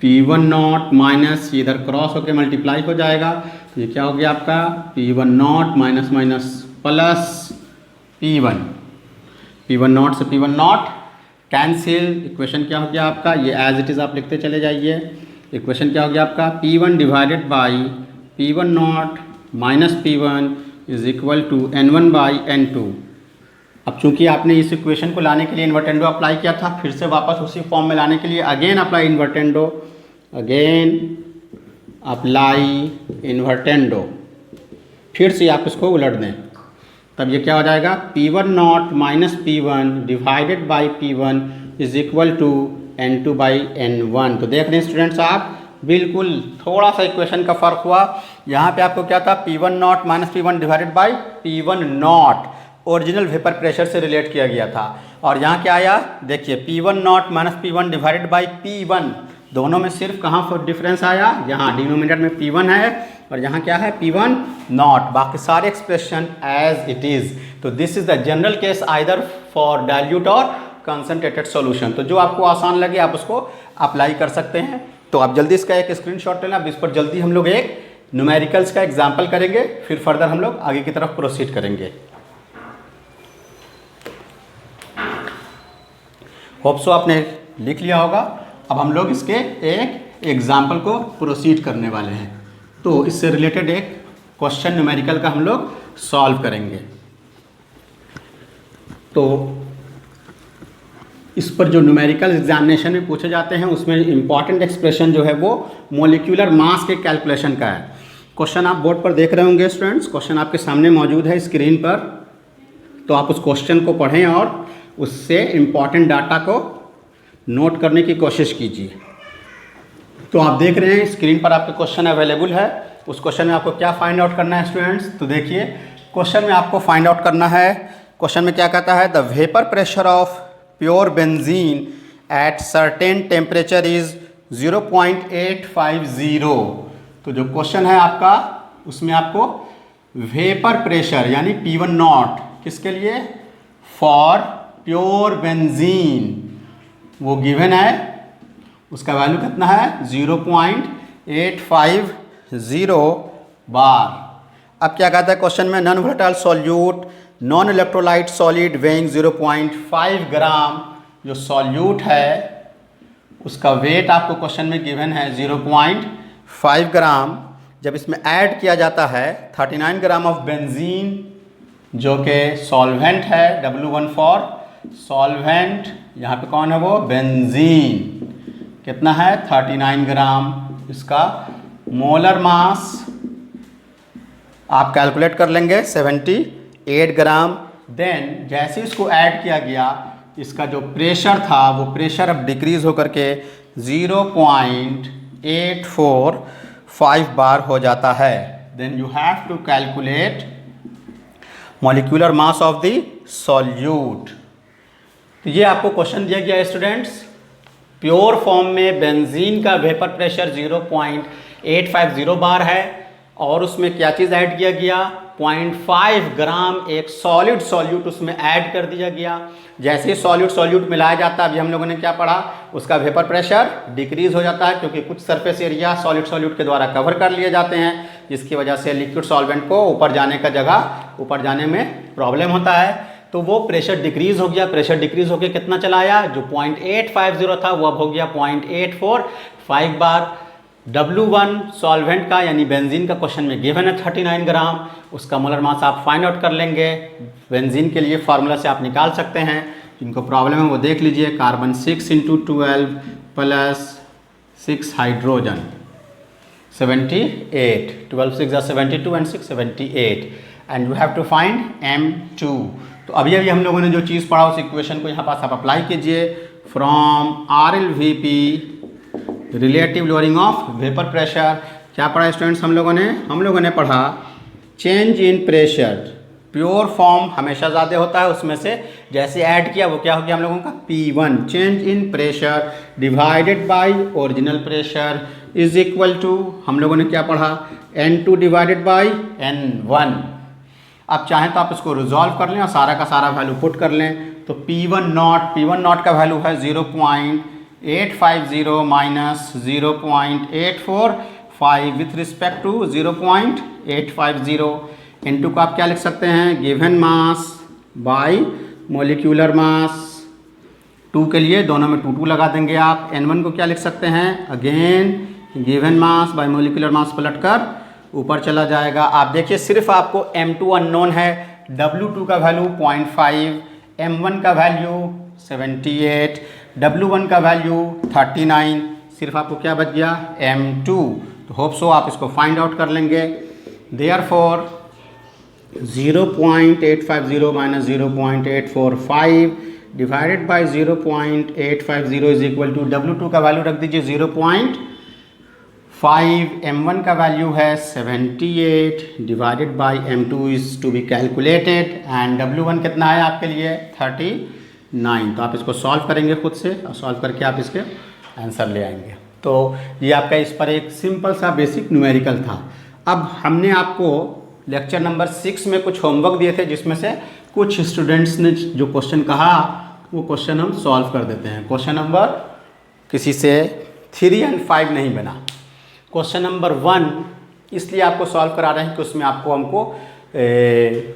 Speaker 1: P1 not minus, इधर क्रॉस होकर मल्टीप्लाई हो जाएगा, तो ये क्या हो गया आपका P1 not minus minus plus P1 not से P1 नॉट कैंसिल। इक्वेशन क्या हो गया आपका, ये एज इट इज़ आप लिखते चले जाइए। इक्वेशन क्या हो गया आपका, P1 divided by P1 not minus P1 is equal to N1 by N2। अब चूंकि आपने इस इक्वेशन को लाने के लिए इन्वर्टेंडो अप्लाई किया था, फिर से वापस उसी फॉर्म में लाने के लिए again apply invertendo, again apply invertendo, फिर से आप इसको उलट दें, तब ये क्या हो जाएगा, P1 not minus P1 divided by P1 is equal to N2 by N1। तो देख रहे हैं स्टूडेंट्स आप, बिल्कुल थोड़ा सा इक्वेशन का फर्क हुआ। यहाँ पे आपको क्या था, P1 not minus P1 divided by P1 not original vapour pressure से रिलेट किया गया था, और यहाँ क्या आया, देखिए P1 not minus P1 divided by P1, दोनों में सिर्फ कहाँ पर डिफरेंस आया, यहाँ डिनोमिनेटर में P1 है और यहाँ क्या है P1 नॉट, बाकी सारे एक्सप्रेशन एज इट इज़। तो this is the general case either for dilute और कंसंट्रेटेड सॉल्यूशन। तो जो आपको आसान लगे आप उसको अप्लाई कर सकते हैं। तो आप जल्दी इसका एक स्क्रीनशॉट लेना। अब इस पर जल्दी हम लोग एक न्यूमेरिकल्स का एग्जाम्पल करेंगे, फिर फर्दर हम लोग आगे की तरफ प्रोसीड करेंगे। होप सो आपने लिख लिया होगा। अब हम लोग इसके एक एग्जाम्पल को प्रोसीड करने वाले हैं। तो इससे रिलेटेड एक क्वेश्चन न्यूमेरिकल का हम लोग सॉल्व करेंगे। तो इस पर जो न्यूमेरिकल एग्जामिनेशन में पूछे जाते हैं उसमें इंपॉर्टेंट एक्सप्रेशन जो है वो मोलिक्यूलर मास के कैलकुलेशन का है। क्वेश्चन आप बोर्ड पर देख रहे होंगे स्टूडेंट्स, क्वेश्चन आपके सामने मौजूद है स्क्रीन पर। तो आप उस क्वेश्चन को पढ़ें और उससे इंपॉर्टेंट डाटा को नोट करने की कोशिश कीजिए। तो आप देख रहे हैं स्क्रीन पर आपके क्वेश्चन अवेलेबल है। उस क्वेश्चन में आपको क्या फाइंड आउट करना है स्टूडेंट्स? तो देखिए क्वेश्चन में आपको फाइंड आउट करना है, क्वेश्चन में क्या कहता है, the vapour pressure of pure benzene at certain temperature is 0.850। तो जो क्वेश्चन है आपका उसमें आपको वेपर प्रेशर यानी P1 नॉट किसके लिए, फॉर प्योर बेंजीन वो गिवन है, उसका वैल्यू कितना है 0.850 बार। अब क्या कहता है क्वेश्चन में, non volatile solute non electrolyte solid weighing 0.5 ग्राम, जो सॉल्यूट है उसका वेट आपको क्वेश्चन में गिवन है 0.5 ग्राम। जब इसमें ऐड किया जाता है 39 ग्राम ऑफ बेंजीन जो कि सॉल्वेंट है, W1 फॉर सॉल्वेंट, यहाँ पे कौन है वो, बेंजीन, कितना है 39 ग्राम। इसका मोलर मास आप कैलकुलेट कर लेंगे 78 ग्राम। देन जैसे इसको ऐड किया गया इसका जो प्रेशर था वो प्रेशर अब डिक्रीज होकर के 0.845 बार हो जाता है। Then you have to calculate molecular mass of the solute. तो ये आपको क्वेश्चन दिया गया है स्टूडेंट्स। प्योर फॉर्म में बेंजीन का वेपर प्रेशर 0.850 बार है और उसमें क्या चीज़ ऐड किया गया, 0.5 ग्राम एक सॉलिड सॉल्यूट उसमें ऐड कर दिया गया। जैसे ही सॉल्यूट मिलाया जाता है, अभी हम लोगों ने क्या पढ़ा, उसका वेपर प्रेशर डिक्रीज हो जाता है क्योंकि कुछ सरफेस एरिया सॉल्यूट के द्वारा कवर कर लिए जाते हैं, जिसकी वजह से लिक्विड सॉल्वेंट को ऊपर जाने का जगह ऊपर जाने में प्रॉब्लम होता है। तो वो प्रेशर डिक्रीज हो गया, प्रेशर डिक्रीज होकर कितना चला आया, जो 0.850 था वो अब हो गया 0.845 बार। W1 सॉल्वेंट का यानी बेंजीन का क्वेश्चन में गिवन है 39 ग्राम, उसका मोलर मास आप फाइंड आउट कर लेंगे। बेंजीन के लिए फार्मूला से आप निकाल सकते हैं, जिनको प्रॉब्लम है वो देख लीजिए। Carbon 6 × 12 plus 6 hydrogen 78, 12 6 72 and 6 78 and you have to find M2। तो अभी हम लोगों ने जो चीज़ पढ़ा उस इक्वेशन को यहाँ पास आप अप्लाई कीजिए। From RLVP relative lowering of vapour pressure. क्या पढ़ा स्टूडेंट्स हम लोगों ने पढ़ा change in pressure. Pure form हमेशा ज़्यादा होता है, उसमें से जैसे ऐड किया वो क्या हो गया हम लोगों का P1, change in pressure divided by original pressure is equal to, हम लोगों ने क्या पढ़ा, N2 डिवाइडेड बाय N1। अब चाहें तो आप इसको रिजॉल्व कर लें और सारा का सारा वैल्यू पुट कर लें। तो P1 नॉट का वैल्यू है 0.850 minus 0.845 with respect to 0.850। Into को आप क्या लिख सकते हैं, given mass by molecular mass. 2 के लिए दोनों में 2 लगा देंगे आप। N1 को क्या लिख सकते हैं, again given mass by molecular mass पलटकर ऊपर चला जाएगा। आप देखिए सिर्फ आपको M2 अननोन है, W2 का वैल्यू 0.5, M1 का वैल्यू 78, W1 का वैल्यू 39, सिर्फ आपको क्या बच गया, M2। तो होप सो आप इसको फाइंड आउट कर लेंगे। Therefore 0.850 minus 0.845 divided by 0.850 is equal to, W2 का वैल्यू रख दीजिए 0.5, M1 का वैल्यू है 78 divided by M2 is to be calculated and W1 कितना है आपके लिए 39। तो आप इसको सॉल्व करेंगे खुद से और सॉल्व करके आप इसके आंसर ले आएंगे। तो ये आपका इस पर एक सिंपल सा बेसिक न्यूमेरिकल था। अब हमने आपको लेक्चर नंबर 6 में कुछ होमवर्क दिए थे, जिसमें से कुछ स्टूडेंट्स ने जो क्वेश्चन कहा वो क्वेश्चन हम सॉल्व कर देते हैं। क्वेश्चन नंबर किसी से 3 और 5 नहीं बना। क्वेश्चन नंबर 1 इसलिए आपको सॉल्व करा रहे हैं कि उसमें हमको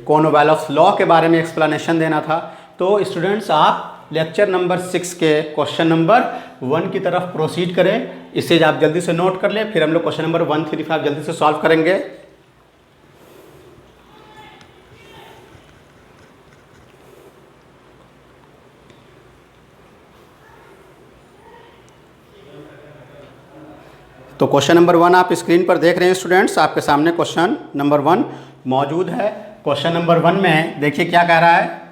Speaker 1: कोनोवेलोव्स लॉ के बारे में एक्सप्लेनेशन देना था। तो स्टूडेंट्स आप लेक्चर नंबर 6 के क्वेश्चन नंबर 1 की तरफ प्रोसीड करें। इसे आप जल्दी से नोट कर लें, फिर हम लोग क्वेश्चन नंबर 1, 3, 5 जल्दी से सॉल्व करेंगे। तो क्वेश्चन नंबर 1 आप स्क्रीन पर देख रहे हैं स्टूडेंट्स, आपके सामने क्वेश्चन नंबर 1 मौजूद है। क्वेश्चन नंबर 1 में देखिए क्या कह रहा है।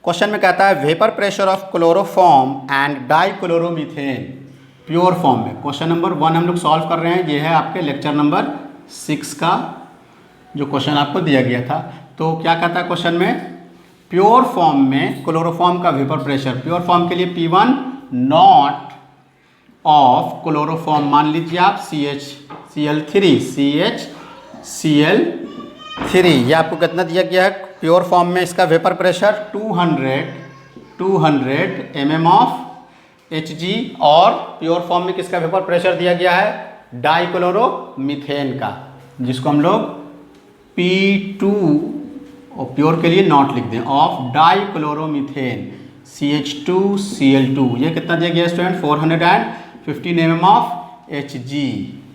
Speaker 1: क्वेश्चन में कहता है vapour pressure of chloroform and dichloromethane pure form में। क्वेश्चन नंबर 1 हम लोग सॉल्व कर रहे हैं। ये है आपके लेक्चर नंबर 6 का जो क्वेश्चन आपको दिया गया था। तो क्या कहता है क्वेश्चन में, प्योर फॉर्म में क्लोरोफॉर्म का वेपर प्रेशर, प्योर फॉर्म के लिए P1 नॉट ऑफ क्लोरोफॉर्म, मान लीजिए आप CH3 ये आपको कितना दिया गया है प्योर फॉर्म में, इसका vapour pressure 200 mm of Hg, और प्योर फॉर्म में किसका वेपर प्रेशर दिया गया है, डाइक्लोरोमीथेन का, जिसको हम लोग P2 और प्योर के लिए नॉट लिख दें, ऑफ डाइक्लोरोमीथेन CH2Cl2। ये कितना दिया गया स्टूडेंट, 415 mm ऑफ Hg।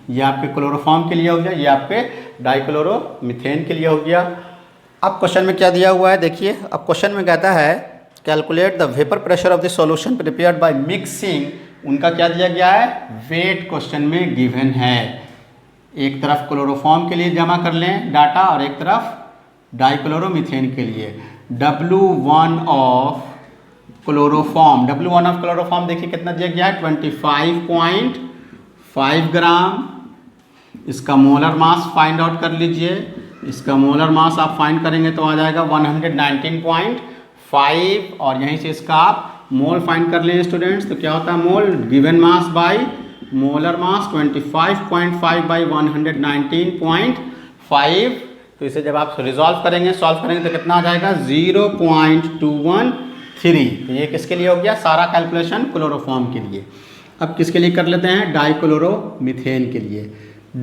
Speaker 1: ये आपके क्लोरोफॉर्म के लिए हो गया, ये आपके डाइक्लोरोमीथेन के लिए हो गया। अब क्वेश्चन में क्या दिया हुआ है देखिए। अब क्वेश्चन में कहता है calculate the vapour pressure of the solution prepared by mixing. उनका क्या दिया गया है, वेट क्वेश्चन में गिवन है। एक तरफ क्लोरोफॉर्म के लिए जमा कर लें डाटा और एक तरफ डाइक्लोरोमीथेन के लिए। W1 ऑफ क्लोरोफॉर्म देखिए कितना दिया गया है, 25.5 ग्राम। इसका मोलर मास फाइंड आउट कर लीजिए। इसका मोलर मास आप फाइंड करेंगे तो आ जाएगा 119.5, और यहीं से इसका आप मोल फाइंड कर लें स्टूडेंट्स। तो क्या होता है mole, given mass by molar mass 25.5 by 119.5। तो इसे जब आप सॉल्व करेंगे तो कितना आ जाएगा, 0.213। तो ये किसके लिए हो गया, सारा कैलकुलेशन क्लोरोफॉर्म के लिए। अब किसके लिए कर लेते हैं, डाइक्लोरोमीथेन के लिए।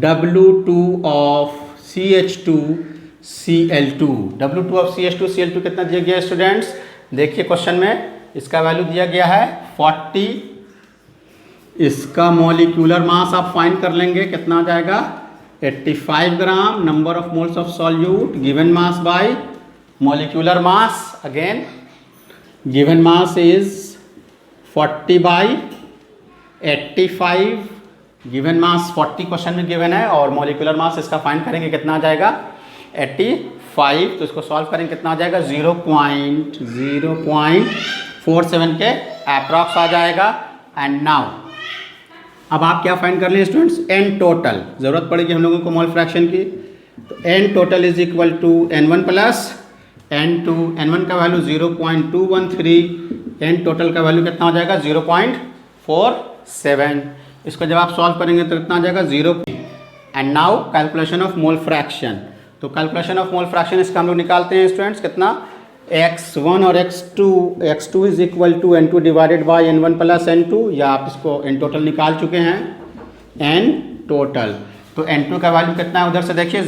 Speaker 1: W2 of CH2Cl2, W2 of CH2Cl2 कितना दिया गया स्टूडेंट्स, देखिए क्वेश्चन में इसका वैल्यू दिया गया है 40। इसका मॉलिक्यूलर मास आप फाइंड कर लेंगे, कितना आ जाएगा 85 gram. Number of moles of solute, given mass by molecular mass, again given mass is 40 by 85, given mass 40 question में गिवन है, और मॉलिक्यूलर मास इसका फाइंड करेंगे कितना आ जाएगा 85। तो इसको सॉल्व करेंगे कितना आ जाएगा, 0.047 के अप्रॉक्स आ जाएगा। एंड नाउ अब आप क्या फाइंड कर लें स्टूडेंट्स, एन टोटल जरूरत पड़ेगी हम लोगों को मोल फ्रैक्शन की। तो n total is equal to N1 plus N2। N1 का वैल्यू 0.213, एन टोटल का वैल्यू कितना हो जाएगा 0.47। इसको जब आप सॉल्व करेंगे तो कितना आ जाएगा 0। And now calculation of mole fraction. तो कैलकुलेशन ऑफ मोल फ्रैक्शन इसका हम लोग निकालते हैं स्टूडेंट्स, कितना x1 और x2 is equal to N2 divided by N1 plus N2, या आप इसको N टोटल निकाल चुके हैं, N टोटल। तो N2 का वैल्यू कितना है उधर से देखिए,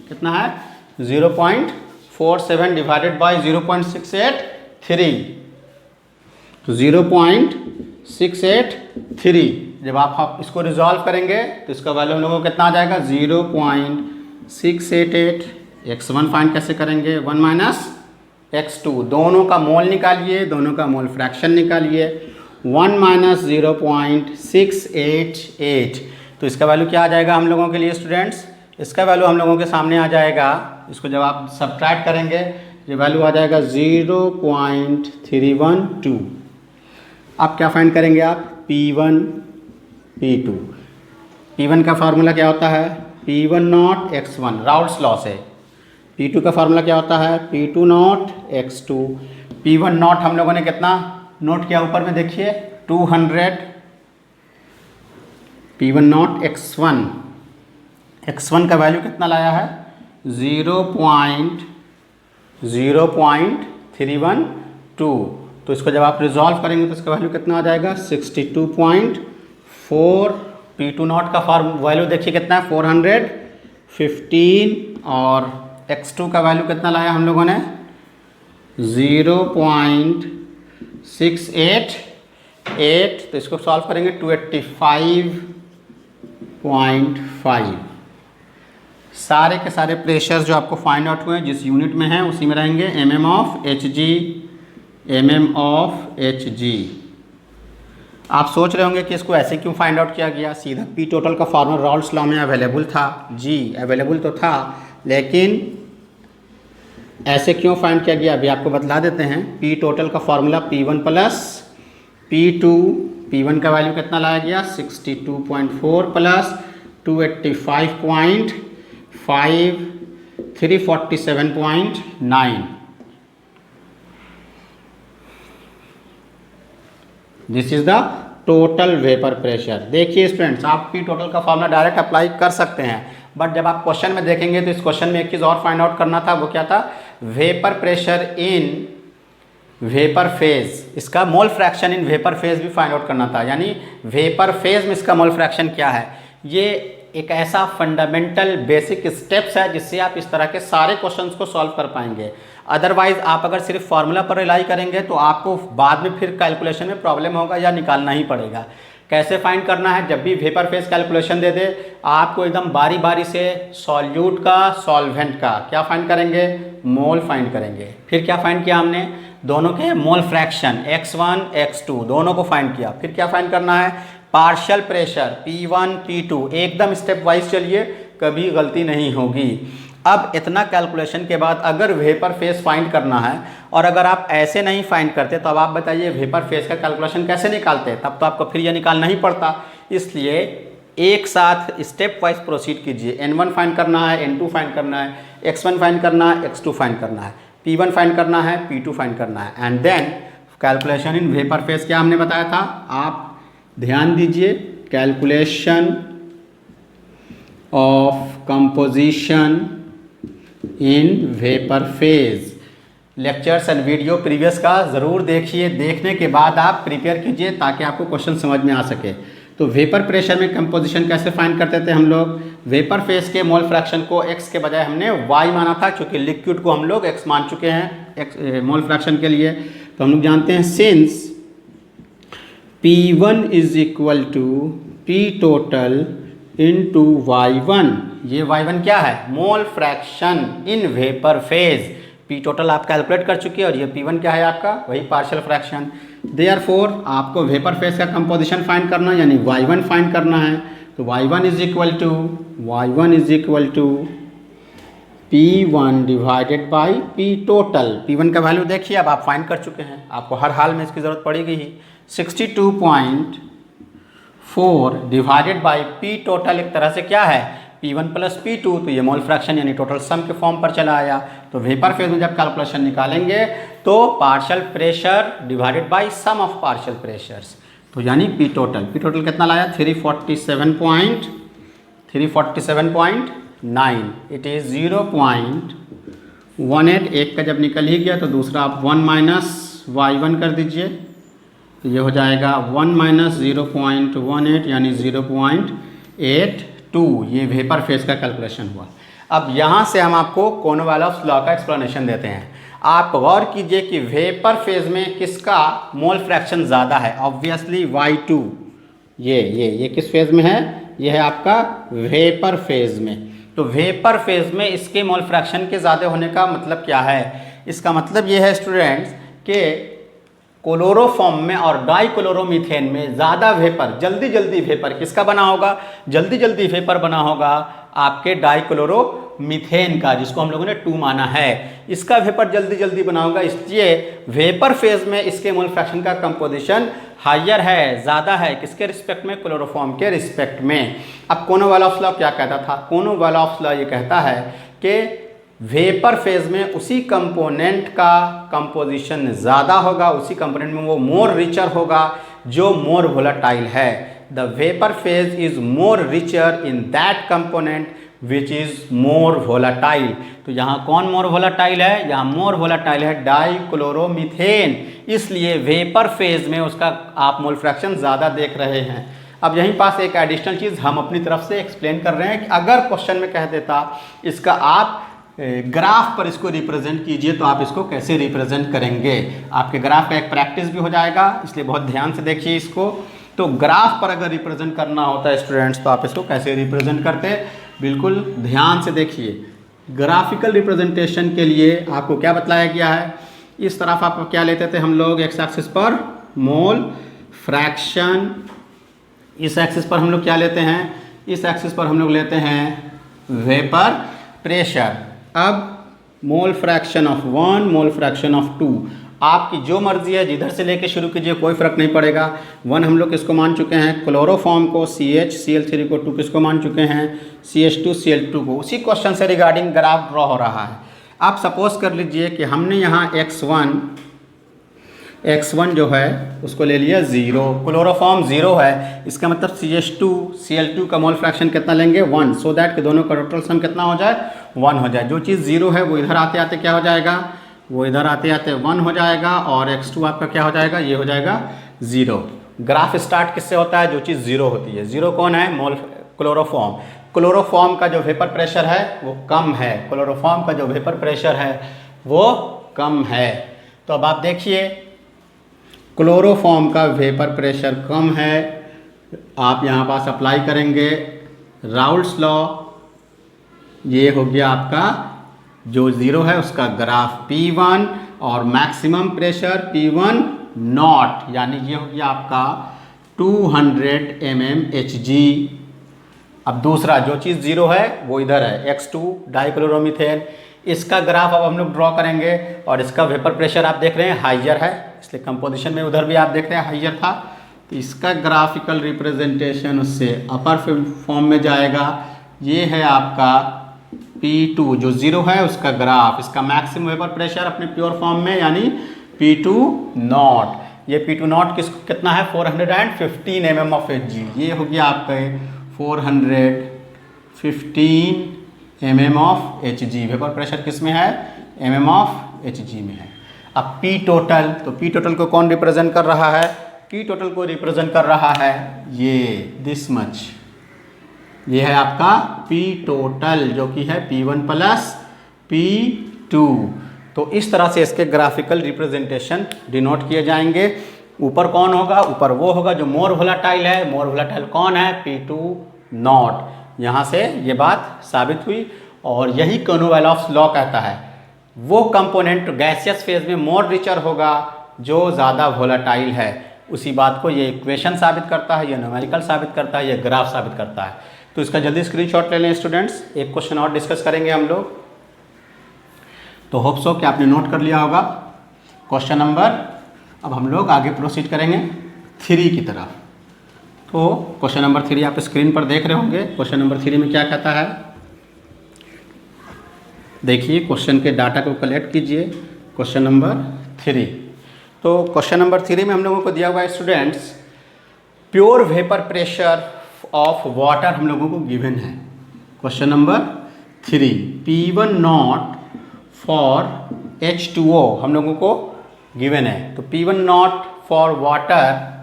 Speaker 1: कितना है 0.47 डिवाइडेड बाई 0.683, तो 0.683। जब आप इसको रिजॉल्व करेंगे तो इसका वैल्यू हम लोगों को कितना आ जाएगा 0.688। x1 फाइंड कैसे करेंगे, 1 माइनस x2, दोनों का मोल निकालिए, दोनों का मोल फ्रैक्शन निकालिए। 1 माइनस 0.688, तो इसका वैल्यू क्या आ जाएगा हम लोगों के लिए स्टूडेंट्स, इसका वैल्यू हम लोगों के सामने आ जाएगा। इसको जब आप सब्ट्रैक्ट करेंगे ये वैल्यू आ जाएगा 0.312। आप क्या फाइंड करेंगे आप, P1 P2। P1 का फार्मूला क्या होता है, P1 not x1, Raoult's law से। P2 का फार्मूला क्या होता है, P2 not x2। P1 not हम लोगों ने कितना नोट किया ऊपर में देखिए 200। P1 नॉट x1, x1 का वैल्यू कितना लाया है 0.312। तो इसको जब आप रिजॉल्व करेंगे तो इसका वैल्यू कितना आ जाएगा 62.5। 4 P2 का फॉर्म वैल्यू देखिए कितना है 415 और x2 का वैल्यू कितना लाया हम लोगों ने 0.688, तो इसको सॉल्व करेंगे 285.5। सारे के सारे प्रेशर जो आपको फाइंड आउट हुए जिस यूनिट में हैं उसी में रहेंगे mm ऑफ Hg। आप सोच रहे होंगे कि इसको ऐसे क्यों फाइंड आउट किया गया, सीधा पी टोटल का फार्मूला रॉल्स लॉ में अवेलेबल था, जी अवेलेबल तो था, लेकिन ऐसे क्यों फाइंड किया गया अभी आपको बतला देते हैं। पी टोटल का formula P1 plus P2, P1 का वैल्यू कितना लाया गया 62.4 plus 285.5 347.9। This is the total vapour pressure. देखिए स्टूडेंट्स, आप पी टोटल का फॉर्मूला डायरेक्ट अप्लाई कर सकते हैं, बट जब आप क्वेश्चन में देखेंगे तो इस क्वेश्चन में एक चीज़ और फाइंड आउट करना था, वो क्या था, vapour pressure in vapour phase, इसका mole fraction in vapour phase भी फाइंड आउट करना था, यानी वेपर फेज में इसका मोल फ्रैक्शन क्या है। ये एक ऐसा फंडामेंटल बेसिक स्टेप्स है जिससे आप इस तरह के सारे क्वेश्चंस को सॉल्व कर पाएंगे। अदरवाइज आप अगर सिर्फ फार्मूला पर रिलाई करेंगे तो आपको बाद में फिर कैलकुलेशन में प्रॉब्लम होगा या निकालना ही पड़ेगा। कैसे फाइंड करना है, जब भी वेपर फेज कैलकुलेशन दे दे आपको एकदम बारी बारी से सॉल्यूट का सॉल्वेंट का क्या फाइंड करेंगे, मोल फाइंड करेंगे। फिर क्या फाइंड किया हमने, दोनों के मोल फ्रैक्शन x1 x2 दोनों को फाइंड किया। फिर क्या फाइंड करना है, पार्शियल प्रेशर P1 P2, एकदम स्टेप वाइज चलिए, कभी गलती नहीं होगी। अब इतना कैलकुलेशन के बाद अगर वेपर फेज फाइंड करना है और अगर आप ऐसे नहीं फाइंड करते तो अब आप बताइए वेपर फेज का कैलकुलेशन कैसे निकालते हैं, तब तो आपको फिर ये निकालना ही पड़ता। इसलिए एक साथ स्टेप वाइज प्रोसीड कीजिए। N1 फाइंड करना है, N2 फाइंड करना है, x1 फाइंड करना है, x2 फाइंड करना है, P1 फाइंड करना है, P2 फाइंड करना है, and then calculation in vapour phase क्या हमने बताया था, आप ध्यान दीजिए, calculation of composition in vapour phase. Lectures and video previous का ज़रूर देखिए, देखने के बाद आप प्रिपेयर कीजिए ताकि आपको क्वेश्चन समझ में आ सके। तो वेपर प्रेशर में कंपोजिशन कैसे फाइंड करते थे हम लोग, वेपर फेज के मोल फ्रैक्शन को x के बजाय हमने y माना था, क्योंकि लिक्विड को हम लोग x मान चुके हैं मोल फ्रैक्शन के लिए। तो हम लोग जानते हैं since P1 is equal to P total into y1, ये y1 क्या है, mole fraction in vapour phase. P total आप कैलकुलेट कर चुके हैं और ये P1 क्या है आपका, वही पार्शियल फ्रैक्शन। देयरफॉर आपको वेपर फेज का कंपोजिशन फाइंड करना है, यानी y1 फाइंड करना है। तो y1 is equal to P1 divided by P total. P1 का वैल्यू देखिए अब आप फाइंड कर चुके हैं, आपको हर हाल में इसकी ज़रूरत पड़ेगी ही। 62.4 डिवाइडेड बाई P टोटल एक तरह से क्या है, P1 प्लस P2, तो ये मोल फ्रैक्शन यानी टोटल सम के फॉर्म पर चला आया। तो वेपर फेज में जब कैलकुलेशन निकालेंगे तो partial pressure divided by sum of partial pressures, तो यानी P टोटल कितना लाया 347.9, इट इज़ 0.18। एक का जब निकल ही गया तो दूसरा आप 1 माइनस y1 कर दीजिए, तो ये हो जाएगा 1 माइनस 0.18 यानी 0.82। ये वेपर फेज का कैलकुलेशन हुआ। अब यहाँ से हम आपको कॉर्नवालिस लॉ का एक्सप्लेनेशन देते हैं। आप गौर कीजिए कि वेपर फेज में किसका मोल फ्रैक्शन ज़्यादा है, ऑब्वियसली y2। ये किस फेज में है, ये है आपका वेपर फेज में। तो वेपर फेज में इसके मोल फ्रैक्शन के ज़्यादा होने का मतलब क्या है, इसका मतलब ये है स्टूडेंट्स कि क्लोरोफॉर्म में और डाइक्लोरोमीथेन में ज़्यादा वेपर, जल्दी वेपर किसका बना होगा, जल्दी वेपर बना होगा आपके डाइक्लोरोमीथेन का, जिसको हम लोगों ने 2 माना है। इसका वेपर जल्दी बना होगा, इसलिए वेपर फेज में इसके मोल फ्रैक्शन का कंपोजिशन हायर है, ज़्यादा है, किसके रिस्पेक्ट में, क्लोरोफॉर्म के रिस्पेक्ट में। अब कॉर्नवालिस लॉ क्या कहता था, कॉर्नवालिस लॉ ये कहता है कि वेपर फेज में उसी कंपोनेंट का कंपोजिशन ज़्यादा होगा, उसी कंपोनेंट में वो मोर रिचर होगा जो मोर वोलेटाइल है। The vapour phase is more richer in that component which is more volatile. तो यहाँ कौन मोर वोलेटाइल है, यहाँ मोर वोलेटाइल है डाइक्लोरोमीथेन, इसलिए वेपर फेज में उसका आप मोल फ्रैक्शन ज़्यादा देख रहे हैं। अब यहीं पास एक एडिशनल चीज़ हम अपनी तरफ से एक्सप्लेन कर रहे हैं कि अगर क्वेश्चन में कह देता इसका आप ग्राफ पर इसको रिप्रेजेंट कीजिए तो आप इसको कैसे रिप्रेजेंट करेंगे। आपके ग्राफ का एक प्रैक्टिस भी हो जाएगा, इसलिए बहुत ध्यान से देखिए इसको। तो ग्राफ पर अगर रिप्रेजेंट करना होता है स्टूडेंट्स तो आप इसको कैसे रिप्रेजेंट करते, बिल्कुल ध्यान से देखिए। ग्राफिकल रिप्रेजेंटेशन के लिए आपको क्या बतलाया गया है, इस तरफ आप क्या लेते थे हम लोग, एक्स एक्सिस पर मोल फ्रैक्शन, इस एक्सिस पर हम लोग क्या लेते हैं, इस एक्सिस पर हम लोग लेते हैं वेपर प्रेशर। अब मोल fraction of 1, mole fraction of 2, आपकी जो मर्जी है जिधर से लेके शुरू कीजिए, कोई फर्क नहीं पड़ेगा। 1 हम लोग किसको मान चुके हैं, क्लोरोफॉर्म को, CH Cl3 को, 2 किसको मान चुके हैं, CH2 Cl2 को। उसी क्वेश्चन से रिगार्डिंग ग्राफ ड्रॉ हो रहा है। आप सपोज कर लीजिए कि हमने यहाँ x1 जो है उसको ले लिया 0, क्लोरोफॉर्म 0 है, इसका मतलब CH2 Cl2 का मोल फ्रैक्शन कितना लेंगे 1, सो दैट कि दोनों का टोटल सम कितना हो जाए 1 हो जाए। जो चीज़ 0 है वो इधर आते आते क्या हो जाएगा, वो इधर आते आते 1 हो जाएगा, और x2 आपका क्या हो जाएगा, ये हो जाएगा 0। ग्राफ स्टार्ट किससे होता है, जो चीज़ 0 होती है। 0 कौन है, मोल क्लोरोफॉर्म। क्लोरोफॉर्म का जो वेपर प्रेशर है वो कम है, क्लोरोफॉर्म का जो वेपर प्रेशर है वो कम है। तो अब आप देखिए क्लोरोफॉर्म का वेपर प्रेशर कम है, आप यहाँ पास अप्लाई करेंगे राउल्ट्स लॉ, ये हो गया आपका जो 0 है उसका ग्राफ P1 और मैक्सिमम प्रेशर P1 नॉट, यानी ये हो गया आपका 200 mmHg। अब दूसरा जो चीज़ 0 है वो इधर है, x2 डाइक्लोरोमीथेन, इसका ग्राफ अब हम लोग ड्रॉ करेंगे, और इसका वेपर प्रेशर आप देख रहे हैं हाइयर है, इसलिए कंपोजिशन में उधर भी आप देख रहे हैं हाइयर था, तो इसका ग्राफिकल रिप्रेजेंटेशन उससे अपर फॉर्म में जाएगा। ये है आपका P2 जो 0 है उसका ग्राफ, इसका मैक्सिमम वेपर प्रेशर अपने प्योर फॉर्म में यानी P2 नॉट। ये P2 नॉट कितना है 415 mm ऑफ Hg, ये हो गया आपका 415 mm of Hg। Vapour pressure किस में है, mm ऑफ Hg में है। अब P टोटल, तो P टोटल को कौन रिप्रेजेंट कर रहा है, P टोटल को रिप्रेजेंट कर रहा है ये दिस मच, ये है आपका P टोटल जो कि है P1 प्लस P2। तो इस तरह से इसके ग्राफिकल रिप्रेजेंटेशन डिनोट किए जाएंगे। ऊपर कौन होगा, ऊपर वो होगा जो मोर वोलाटाइल है। मोर वोलाटाइल कौन है, P2 नॉट। यहाँ से ये बात साबित हुई, और यही कोर्नवेलियस लॉ कहता है वो कंपोनेंट गैसियस फेज में मोर रिचर होगा जो ज़्यादा वोलाटाइल है। उसी बात को ये इक्वेशन साबित करता है, ये न्यूमेरिकल साबित करता है, ये ग्राफ साबित करता है। तो इसका जल्दी स्क्रीनशॉट ले लें स्टूडेंट्स। एक क्वेश्चन और डिस्कस करेंगे हम लोग, तो होप सो कि आपने नोट कर लिया होगा क्वेश्चन नंबर। अब हम लोग आगे प्रोसीड करेंगे 3 की तरफ। तो क्वेश्चन नंबर 3 आप स्क्रीन पर देख रहे होंगे। क्वेश्चन नंबर 3 में क्या कहता है, देखिए क्वेश्चन के डाटा को कलेक्ट कीजिए। क्वेश्चन नंबर 3, तो क्वेश्चन नंबर 3 में हम लोगों को दिया हुआ है students, pure vapour pressure of water हम लोगों को गिवन है। Question number 3, P1 not for H2O हम लोगों को गिवन है। तो P1 not for water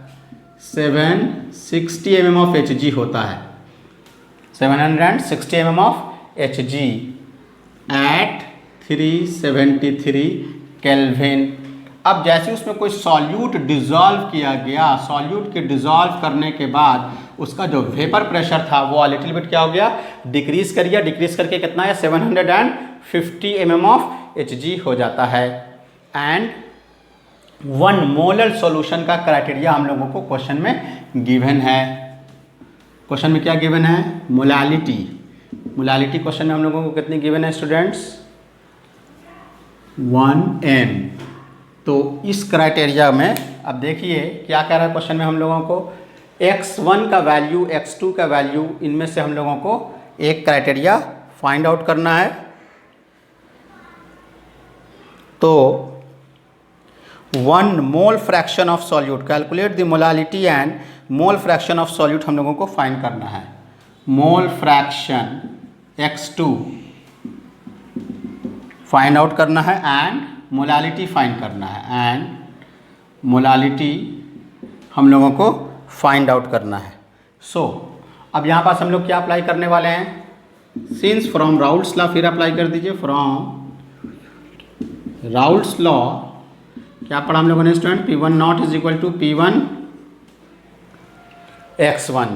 Speaker 1: 760 mm of Hg होता है, 760 mm of Hg at 373 kelvin. अब जैसे उसमें कोई सॉल्यूट डिज़ोल्व किया गया, सॉल्यूट के डिज़ोल्व करने के बाद उसका जो वेपर प्रेशर था वो लिटिल बिट क्या हो गया, डिक्रीज कर गया। डिक्रीज करके कितना है 750 mm ऑफ Hg हो जाता है। एंड 1 मोलर सॉल्यूशन का क्राइटेरिया हम लोगों को क्वेश्चन में गिवन है। क्वेश्चन में क्या गिवन है, मोलालिटी। मोलालिटी क्वेश्चन में हम लोगों को कितनी गिवन है स्टूडेंट्स, 1m। तो इस क्राइटेरिया में अब देखिए क्या कह रहा है क्वेश्चन में हम लोगों को, x1 का वैल्यू x2 का वैल्यू, इनमें से हम लोगों को एक क्राइटेरिया फाइंड आउट करना है। तो 1 मोल fraction of solute, calculate the molality and mole fraction of solute हम लोगों को फाइंड करना है। Mole fraction x2 find out करना है एंड मोलालिटी फाइंड करना है, एंड मोलालिटी हम लोगों को फाइंड आउट करना है। सो अब यहाँ पास हम लोग क्या अप्लाई करने वाले हैं, सिंस फ्रॉम राउल्ट्स लॉ, फिर अप्लाई कर दीजिए फ्रॉम राउल्ट्स लॉ। क्या पढ़ा हम लोगों ने student, P1 not is equal to P1 x1,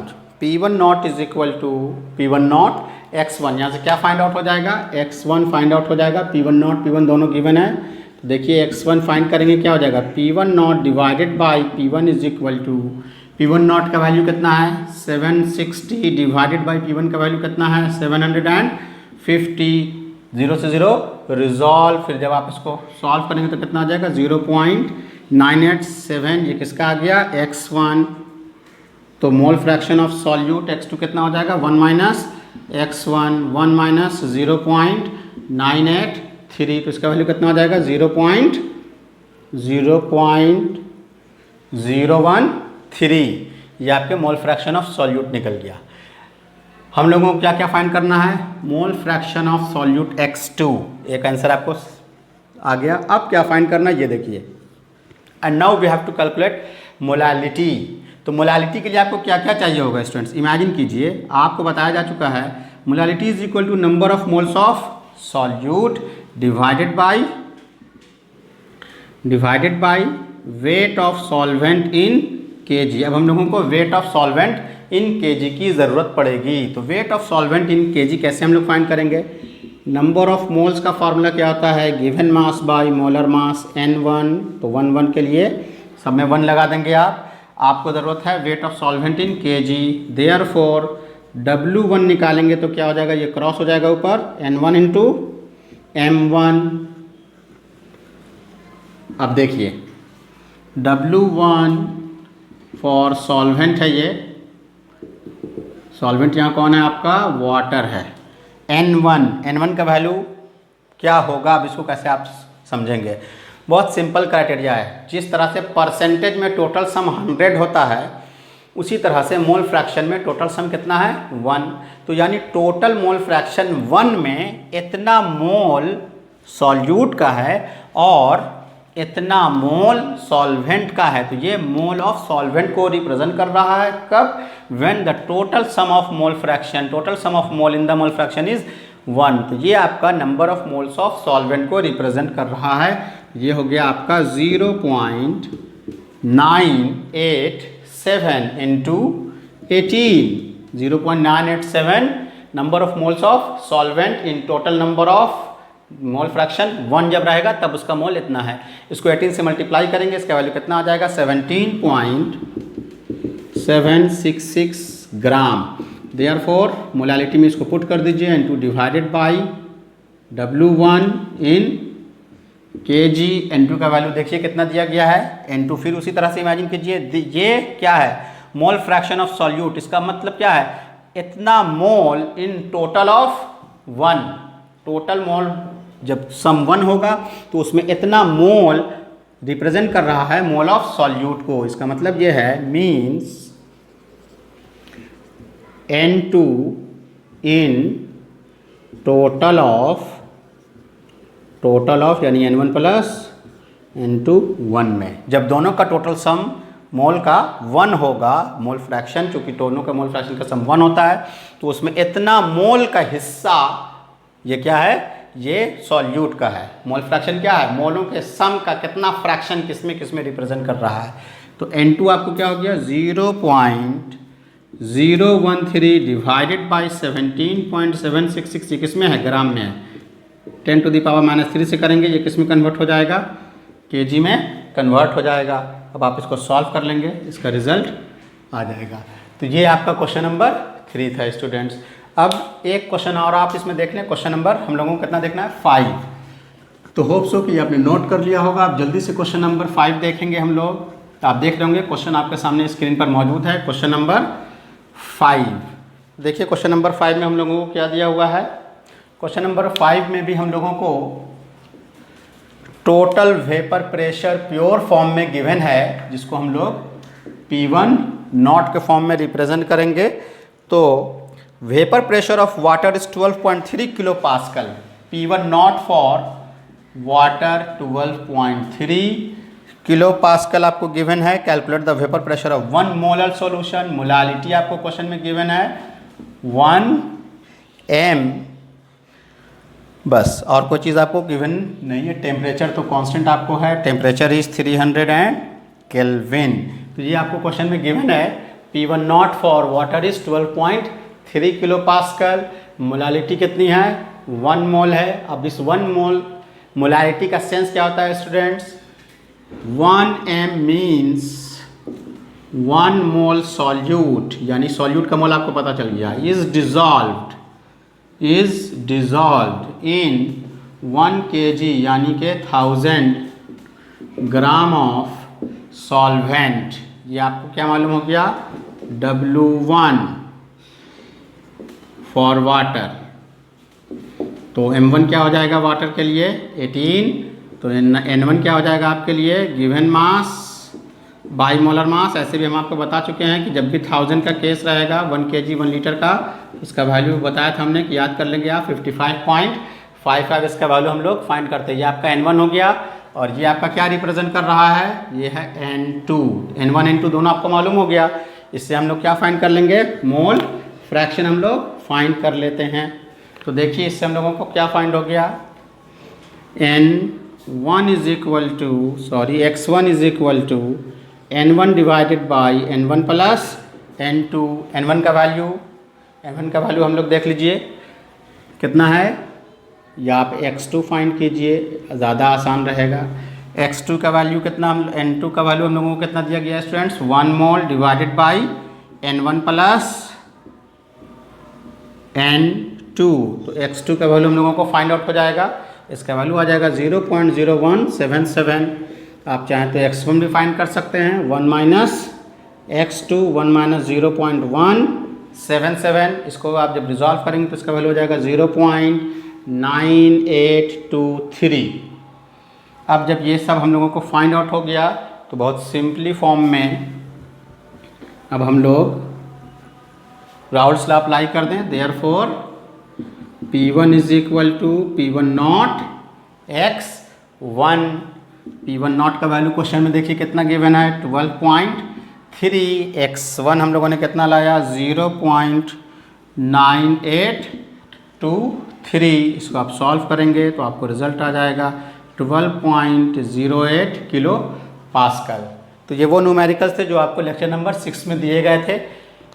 Speaker 1: P1 not is equal to P1 not x1। यहाँ से क्या फाइंड आउट हो जाएगा, x1 फाइंड आउट हो जाएगा, P1 नॉट P1 दोनों गिवन है। तो देखिए x1 फाइंड करेंगे क्या हो जाएगा, P1 not divided by P1 is equal to, P1 not का वैल्यू कितना है 760 डिवाइडेड बाई P1 का वैल्यू कितना है 750, 0 से 0 रिजॉल्व। फिर जब आप इसको सॉल्व करेंगे तो कितना आ जाएगा 0.987, ये किसका आ गया x1। तो मोल फ्रैक्शन ऑफ सॉल्यूट x2 कितना हो जाएगा 1 माइनस x1, 1 माइनस 0.983, तो इसका वैल्यू कितना हो जाएगा 0.013, ये आपके मोल फ्रैक्शन ऑफ सॉल्यूट निकल गया। हम लोगों को क्या क्या फाइंड करना है, mole fraction of solute x2, एक आंसर आपको आ गया। अब क्या फाइंड करना है ये देखिए, and now we have to calculate molality. तो मोलालिटी के लिए आपको क्या क्या चाहिए होगा स्टूडेंट्स, इमेजिन कीजिए आपको बताया जा चुका है molality is equal to number of moles of solute divided by weight of solvent in kg। अब हम लोगों को weight of solvent in kg की ज़रूरत पड़ेगी। तो weight of solvent in kg कैसे हम लोग फाइंड करेंगे, नंबर ऑफ मोल्स का फार्मूला क्या होता है, given mass by molar mass n1। तो 1 के लिए सब में 1 लगा देंगे आप। आपको ज़रूरत है wait of solvent in kg, therefore W1 निकालेंगे तो क्या हो जाएगा, ये क्रॉस हो जाएगा ऊपर n1 इंटू m1। अब देखिए W1 फॉर सॉल्वेंट है, ये सॉल्वेंट यहाँ कौन है आपका, वाटर है। n1 का वैल्यू क्या होगा, अब इसको कैसे आप समझेंगे, बहुत सिंपल क्राइटेरिया है। जिस तरह से परसेंटेज में टोटल सम 100 होता है, उसी तरह से मोल फ्रैक्शन में टोटल सम कितना है 1। तो यानी टोटल मोल फ्रैक्शन 1 में इतना मोल सॉल्यूट का है और इतना मोल सॉल्वेंट का है। तो ये मोल ऑफ सॉल्वेंट को रिप्रेजेंट कर रहा है कब, when the total sum of mole fraction, total sum of mole in the mole fraction is 1। तो ये आपका number of moles of solvent को रिप्रेजेंट कर रहा है। ये हो गया आपका 0.987 into 18, 0.987 number of moles of solvent in total number of mole fraction 1 जब रहेगा तब उसका मोल इतना है। इसको 18 से मल्टीप्लाई करेंगे, इसका वैल्यू कितना आ जाएगा 17.766 ग्राम। देयरफॉर मोलालिटी में इसको पुट कर दीजिए into divided by W1 in kg। N2 का वैल्यू देखिए कितना दिया गया है N2। फिर उसी तरह से इमेजिन कीजिए ये क्या है, मोल फ्रैक्शन ऑफ सॉल्यूट, इसका मतलब क्या है, इतना mole in total of 1। Total mole जब सम 1 होगा तो उसमें इतना मोल रिप्रेजेंट कर रहा है मोल ऑफ सॉल्यूट को। इसका मतलब ये है means N2 in total of यानी N1 प्लस N2 1 में, जब दोनों का टोटल सम मोल का 1 होगा, मोल फ्रैक्शन चूँकि दोनों का मोल फ्रैक्शन का सम 1 होता है, तो उसमें इतना मोल का हिस्सा ये क्या है, ये सॉल्यूट का है। मोल फ्रैक्शन क्या है, मोलों के सम का कितना फ्रैक्शन किसमें रिप्रेजेंट कर रहा है। तो N2 आपको क्या हो गया 0.013 डिवाइडेड बाई 17.766, ये किसमें है, ग्राम में है। 10 टू द पावर -3 से करेंगे, ये किस में कन्वर्ट हो जाएगा, kg में कन्वर्ट हो जाएगा। अब आप इसको सॉल्व कर लेंगे, इसका रिजल्ट आ जाएगा। तो ये आपका क्वेश्चन नंबर 3 था स्टूडेंट्स। अब एक क्वेश्चन और आप इसमें देख लें, क्वेश्चन नंबर हम लोगों को कितना देखना है 5। तो होप सो कि आपने नोट कर लिया होगा। आप जल्दी से क्वेश्चन नंबर 5 देखेंगे हम लोग। तो आप देख रहे होंगे क्वेश्चन आपके सामने स्क्रीन पर मौजूद है, क्वेश्चन नंबर 5। देखिए क्वेश्चन नंबर 5 में हम लोगों को क्या दिया हुआ है। क्वेश्चन नंबर 5 में भी हम लोगों को total vapour pressure pure form में गिवन है, जिसको हम लोग P1 नॉट के फॉर्म में रिप्रेजेंट करेंगे। तो vapour pressure of water is 12.3 kilo pascal. P1 not for water 12.3 kilo pascal आपको गिवन है। Calculate the vapour pressure of 1 molar solution. Molality आपको क्वेश्चन में गिवन है 1 m, बस और कोई चीज़ आपको गिवन नहीं है। टेम्परेचर तो कांस्टेंट आपको है, टेम्परेचर इज 300 केल्विन। तो ये आपको क्वेश्चन में गिवन है। P1 not for water is 12.3 kilo pascal. Molality कितनी है? 1 मोल है। अब इस 1 मोल मोलालिटी का सेंस क्या होता है स्टूडेंट्स? 1 m मीन्स 1 मोल सॉल्यूट, यानी सॉल्यूट का मोल आपको पता चल गया। इज डिजॉल्व्ड इन 1 kg यानी कि 1000 ग्राम ऑफ सॉल्वेंट। ये आपको क्या मालूम हो गया? W1 for water. तो M1 क्या हो जाएगा वाटर के लिए? 18। तो N1 क्या हो जाएगा आपके लिए? Given mass by molar mass. ऐसे भी हम आपको बता चुके हैं कि जब भी 1000 का केस रहेगा 1 kg 1 लीटर का, इसका वैल्यू बताया था हमने कि याद कर लेंगे आप 55.55 इसका वैल्यू हम लोग फाइंड करते हैं। ये आपका N1 हो गया और ये आपका क्या रिप्रेजेंट कर रहा है? ये है N2। N1 N2 दोनों आपको मालूम हो गया। इससे हम लोग क्या फाइंड कर लेंगे? मोल फ्रैक्शन हम लोग फाइंड कर लेते हैं। तो देखिए इससे हम लोगों को क्या फाइंड हो गया? N1 is equal to X1 is equal to N1 divided by N1 plus N2। N1 का वैल्यू हम लोग देख लीजिए कितना है, या आप X2 फाइंड कीजिए, ज़्यादा आसान रहेगा। X2 का वैल्यू कितना, N2 का वैल्यू हम लोगों को कितना दिया गया है students? 1 mole divided by N1 plus N2। तो X2 का वैल्यू हम लोगों को फाइंड आउट हो जाएगा। इसका वैल्यू आ जाएगा 0.0177। आप चाहें तो X1 भी फाइंड कर सकते हैं। 1 माइनस X2, 1 माइनस 0.177। इसको आप जब रिजॉल्व करेंगे तो इसका वैल्यू हो जाएगा 0.9823। अब जब ये सब हम लोगों को फाइंड आउट हो गया तो बहुत सिंपली फॉर्म में अब हम लोग राउल्स लॉ अप्लाई कर दें। Therefore P1 is equal to P1 not X1। P1 not का वैल्यू क्वेश्चन में देखिए कितना गिवन है? 12.3। X1 हम लोगों ने कितना लाया? 0.9823। इसको आप सॉल्व करेंगे तो आपको रिजल्ट आ जाएगा 12.08 किलो पास्कल। तो ये वो न्यूमेरिकल्स थे जो आपको लेक्चर नंबर 6 में दिए गए थे।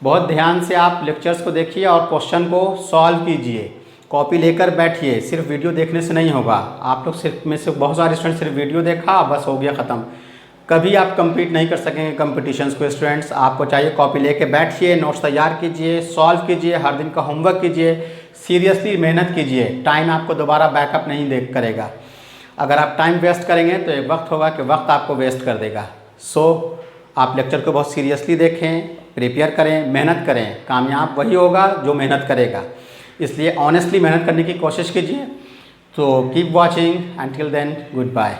Speaker 1: बहुत ध्यान से आप लेक्चर्स को देखिए और क्वेश्चन को सॉल्व कीजिए। कॉपी लेकर बैठिए, सिर्फ वीडियो देखने से नहीं होगा। आप लोग सिर्फ में से बहुत सारे स्टूडेंट सिर्फ वीडियो देखा बस हो गया ख़त्म। कभी आप कंप्लीट नहीं कर सकेंगे कंपटीशंस को स्टूडेंट्स। आपको चाहिए कॉपी लेके बैठिए, नोट्स तैयार कीजिए, सॉल्व कीजिए, हर दिन का होमवर्क कीजिए, सीरियसली मेहनत कीजिए। टाइम आपको दोबारा बैकअप नहीं दे करेगा। अगर आप टाइम वेस्ट करेंगे तो एक वक्त होगा कि वक्त आपको वेस्ट कर देगा। आप लेक्चर को बहुत सीरियसली देखें, प्रिपेयर करें, मेहनत करें। कामयाब वही होगा जो मेहनत करेगा। इसलिए ऑनेस्टली मेहनत करने की कोशिश कीजिए। तो keep watching, until then good bye.